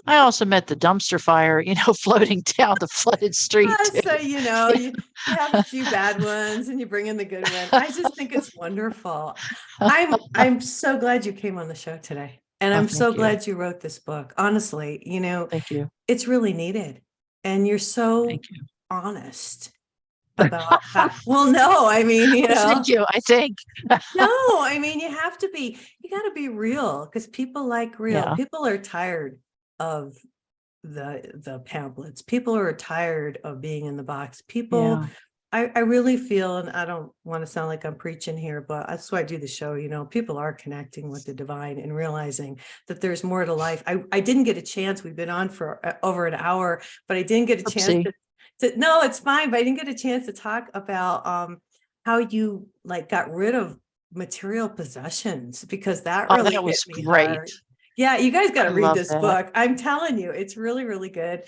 [SPEAKER 2] I also met the dumpster fire, floating down the flooded street too.
[SPEAKER 1] So
[SPEAKER 2] Yeah.
[SPEAKER 1] you have a few bad ones and you bring in the good one. I just think it's wonderful. I'm so glad you came on the show today. And
[SPEAKER 2] Oh,
[SPEAKER 1] I'm so
[SPEAKER 2] thank you.
[SPEAKER 1] glad you wrote this book. Honestly,
[SPEAKER 2] Thank you.
[SPEAKER 1] it's really needed. And you're so
[SPEAKER 2] Thank you.
[SPEAKER 1] honest about how, well, no, I mean,
[SPEAKER 2] Thank you, I think.
[SPEAKER 1] no, I mean, you got to be real because people like real.
[SPEAKER 2] Yeah,
[SPEAKER 1] People are tired of the pamphlets. People are tired of being in the box.
[SPEAKER 2] yeah,
[SPEAKER 1] I really feel, and I don't want to sound like I'm preaching here, but that's why I do the show. People are connecting with the divine and realizing that there's more to life. I didn't get a chance. We've been on for over an hour, but I didn't get a chance
[SPEAKER 2] oopsie.
[SPEAKER 1] no, it's fine, but I didn't get a chance to talk about how you like got rid of material possessions because that
[SPEAKER 2] Oh,
[SPEAKER 1] really
[SPEAKER 2] that
[SPEAKER 1] hit
[SPEAKER 2] was
[SPEAKER 1] me
[SPEAKER 2] great.
[SPEAKER 1] hard. Yeah, you guys got
[SPEAKER 2] I
[SPEAKER 1] to read
[SPEAKER 2] love
[SPEAKER 1] this
[SPEAKER 2] that.
[SPEAKER 1] book. I'm telling you, it's really, really good.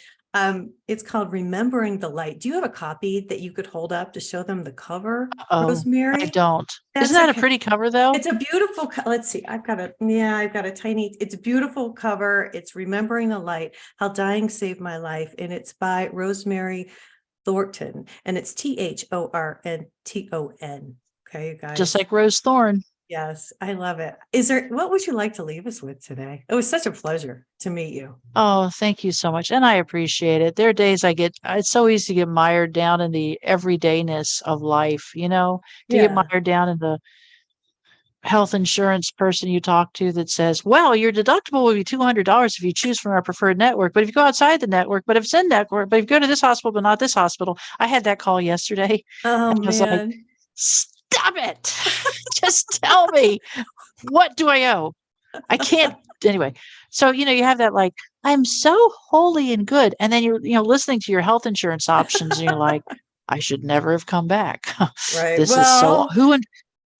[SPEAKER 1] It's called Remembering the Light. Do you have a copy that you could hold up to show them the cover,
[SPEAKER 2] Oh, I
[SPEAKER 1] Rosemary?
[SPEAKER 2] don't. Isn't
[SPEAKER 1] That's
[SPEAKER 2] that a
[SPEAKER 1] okay.
[SPEAKER 2] pretty cover though?
[SPEAKER 1] It's a beautiful, let's see, I've got a tiny, it's a beautiful cover. It's Remembering the Light, How Dying Saved My Life. And it's by Rosemary Thornton, and it's Thornton. Okay, you
[SPEAKER 2] Just
[SPEAKER 1] guys.
[SPEAKER 2] like Rose Thorn.
[SPEAKER 1] Yes, I love it. What would you like to leave us with today? It was such a pleasure to meet you.
[SPEAKER 2] Oh, thank you so much, and I appreciate it. There are days it's so easy to get mired down in the everydayness of life, to get
[SPEAKER 1] Yeah.
[SPEAKER 2] mired down in the health insurance person you talk to that says, well, your deductible will be $200 if you choose from our preferred network. But if you go outside the network, but if it's in network, but if you go to this hospital, but not this hospital. I had that call yesterday.
[SPEAKER 1] Oh
[SPEAKER 2] And I was like,
[SPEAKER 1] man.
[SPEAKER 2] stop it. Just tell me, what do I owe? I can't. Anyway. So, you have that like, I'm so holy and good. And then you're, listening to your health insurance options and you're like, I should never have come back.
[SPEAKER 1] Right.
[SPEAKER 2] This is so,
[SPEAKER 1] Well,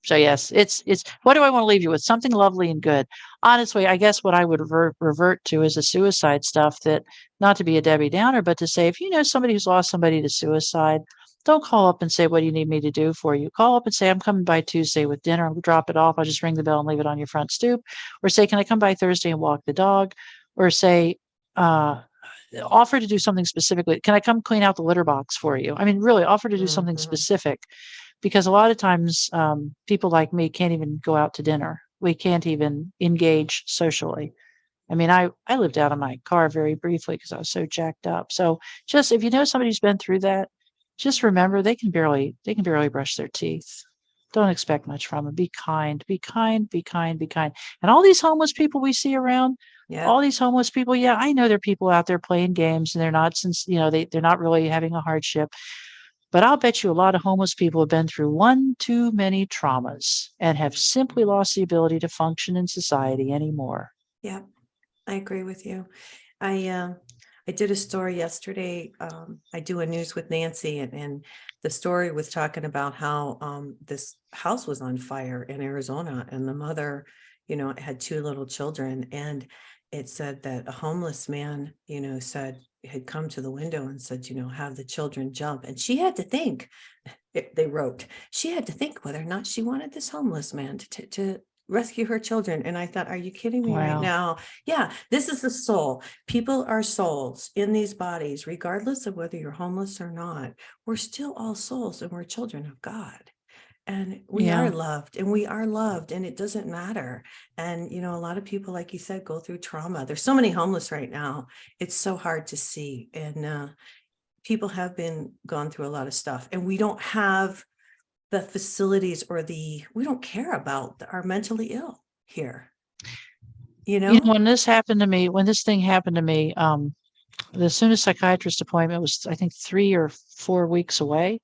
[SPEAKER 2] so yes, it's what do I want to leave you with? Something lovely and good. Honestly, I guess what I would revert to is the suicide stuff, that not to be a Debbie Downer, but to say, if you know somebody who's lost somebody to suicide, don't call up and say, what do you need me to do for you? Call up and say, I'm coming by Tuesday with dinner. I'll drop it off. I'll just ring the bell and leave it on your front stoop. Or say, can I come by Thursday and walk the dog? Or say, offer to do something specifically. Can I come clean out the litter box for you? I mean, really offer to do something
[SPEAKER 1] mhm.
[SPEAKER 2] specific, because a lot of times people like me can't even go out to dinner. We can't even engage socially. I mean, I lived out of my car very briefly because I was so jacked up. So just if you know somebody who's been through that, just remember they can barely brush their teeth. Don't expect much from them. Be kind, be kind, be kind, be kind. And all these homeless people we see around,
[SPEAKER 1] Yeah.
[SPEAKER 2] all these homeless people, yeah, I know there are people out there playing games and they're not since they're not really having a hardship. But I'll bet you a lot of homeless people have been through one too many traumas and have simply lost the ability to function in society anymore.
[SPEAKER 1] Yeah. I agree with you. I did a story yesterday. I do a news with Nancy, and the story was talking about how this house was on fire in Arizona, and the mother, had two little children, and it said that a homeless man, said had come to the window and said, have the children jump, and she had to think. They wrote she had to think whether or not she wanted this homeless man to rescue her children. And I thought, are you kidding me right
[SPEAKER 2] Wow.
[SPEAKER 1] now? Yeah, this is the soul. People are souls in these bodies, regardless of whether you're homeless or not. We're still all souls and we're children of God. And we are
[SPEAKER 2] Yeah.
[SPEAKER 1] loved and we are loved and it doesn't matter. And, a lot of people, like you said, go through trauma. There's so many homeless right now. It's so hard to see. And people have been gone through a lot of stuff and we don't have the facilities or we don't care about our mentally ill here, you know?
[SPEAKER 2] When this thing happened to me, the soonest psychiatrist appointment was, I think, 3 or 4 weeks away.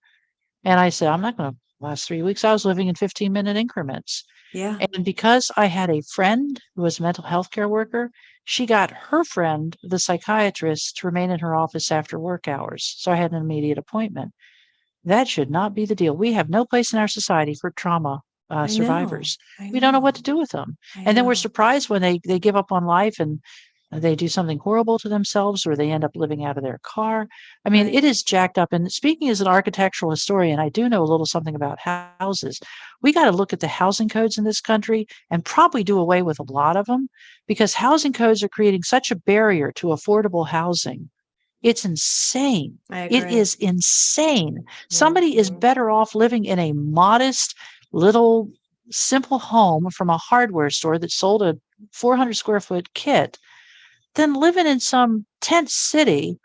[SPEAKER 2] And I said, I'm not going to last 3 weeks. I was living in 15-minute increments.
[SPEAKER 1] Yeah,
[SPEAKER 2] And because I had a friend who was a mental health care worker, she got her friend, the psychiatrist, to remain in her office after work hours. So I had an immediate appointment. That should not be the deal. We have no place in our society for trauma
[SPEAKER 1] I know,
[SPEAKER 2] survivors.
[SPEAKER 1] I
[SPEAKER 2] We don't know what
[SPEAKER 1] know,
[SPEAKER 2] to do with them.
[SPEAKER 1] I
[SPEAKER 2] And then we're
[SPEAKER 1] know.
[SPEAKER 2] surprised when they give up on life and they do something horrible to themselves or they end up living out of their car. I mean,
[SPEAKER 1] Right.
[SPEAKER 2] it is jacked up. And speaking as an architectural historian, I do know a little something about houses. We got to look at the housing codes in this country and probably do away with a lot of them because housing codes are creating such a barrier to affordable housing. It's insane.
[SPEAKER 1] I
[SPEAKER 2] It
[SPEAKER 1] agree.
[SPEAKER 2] is insane. Somebody is
[SPEAKER 1] Mhm.
[SPEAKER 2] better off living in a modest little simple home from a hardware store that sold a 400 square foot kit than living in some tent city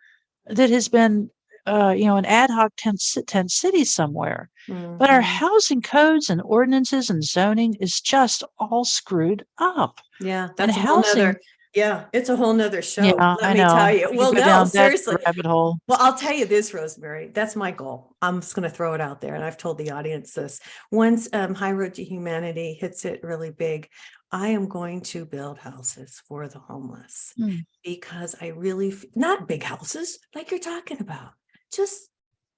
[SPEAKER 2] that has been, an ad hoc tent city somewhere. But our
[SPEAKER 1] Mhm.
[SPEAKER 2] housing codes and ordinances and zoning is just all screwed up.
[SPEAKER 1] Yeah,
[SPEAKER 2] And
[SPEAKER 1] that's a whole
[SPEAKER 2] housing,
[SPEAKER 1] nother, yeah, it's a whole nother show.
[SPEAKER 2] yeah,
[SPEAKER 1] Let
[SPEAKER 2] I
[SPEAKER 1] me tell
[SPEAKER 2] know.
[SPEAKER 1] you.
[SPEAKER 2] We could
[SPEAKER 1] Well,
[SPEAKER 2] go
[SPEAKER 1] no,
[SPEAKER 2] down that
[SPEAKER 1] seriously.
[SPEAKER 2] rabbit hole.
[SPEAKER 1] Well, I'll tell you this, Rosemary, that's my goal. I'm just going to throw it out there. And I've told the audience this. Once High Road to Humanity hits it really big, I am going to build houses for the homeless
[SPEAKER 2] Mm,
[SPEAKER 1] because I really, not big houses like you're talking about, just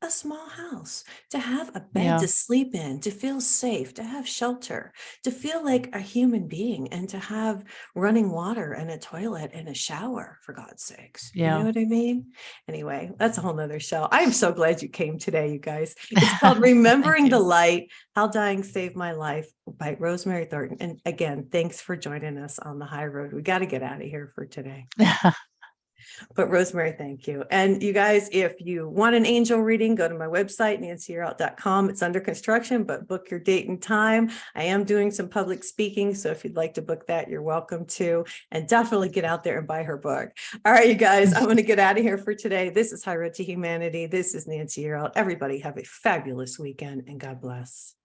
[SPEAKER 1] a small house to have a bed
[SPEAKER 2] yeah,
[SPEAKER 1] to sleep in, to feel safe, to have shelter, to feel like a human being, and to have running water and a toilet and a shower, for God's sakes. You know
[SPEAKER 2] yeah.
[SPEAKER 1] what I mean? Anyway, that's a whole nother show. I am so glad you came today, you guys. It's called
[SPEAKER 2] Thank
[SPEAKER 1] Remembering the
[SPEAKER 2] you.
[SPEAKER 1] Light, How Dying Saved My Life by Rosemary Thornton. And again, thanks for joining us on the high road. We got to get out of here for today. But Rosemary, thank you. And you guys, if you want an angel reading, go to my website, nancyyearout.com. It's under construction, but book your date and time. I am doing some public speaking. So if you'd like to book that, you're welcome to. And definitely get out there and buy her book. All right, you guys, I'm going to get out of here for today. This is High Road to Humanity. This is Nancy Yearout. Everybody have a fabulous weekend and God bless.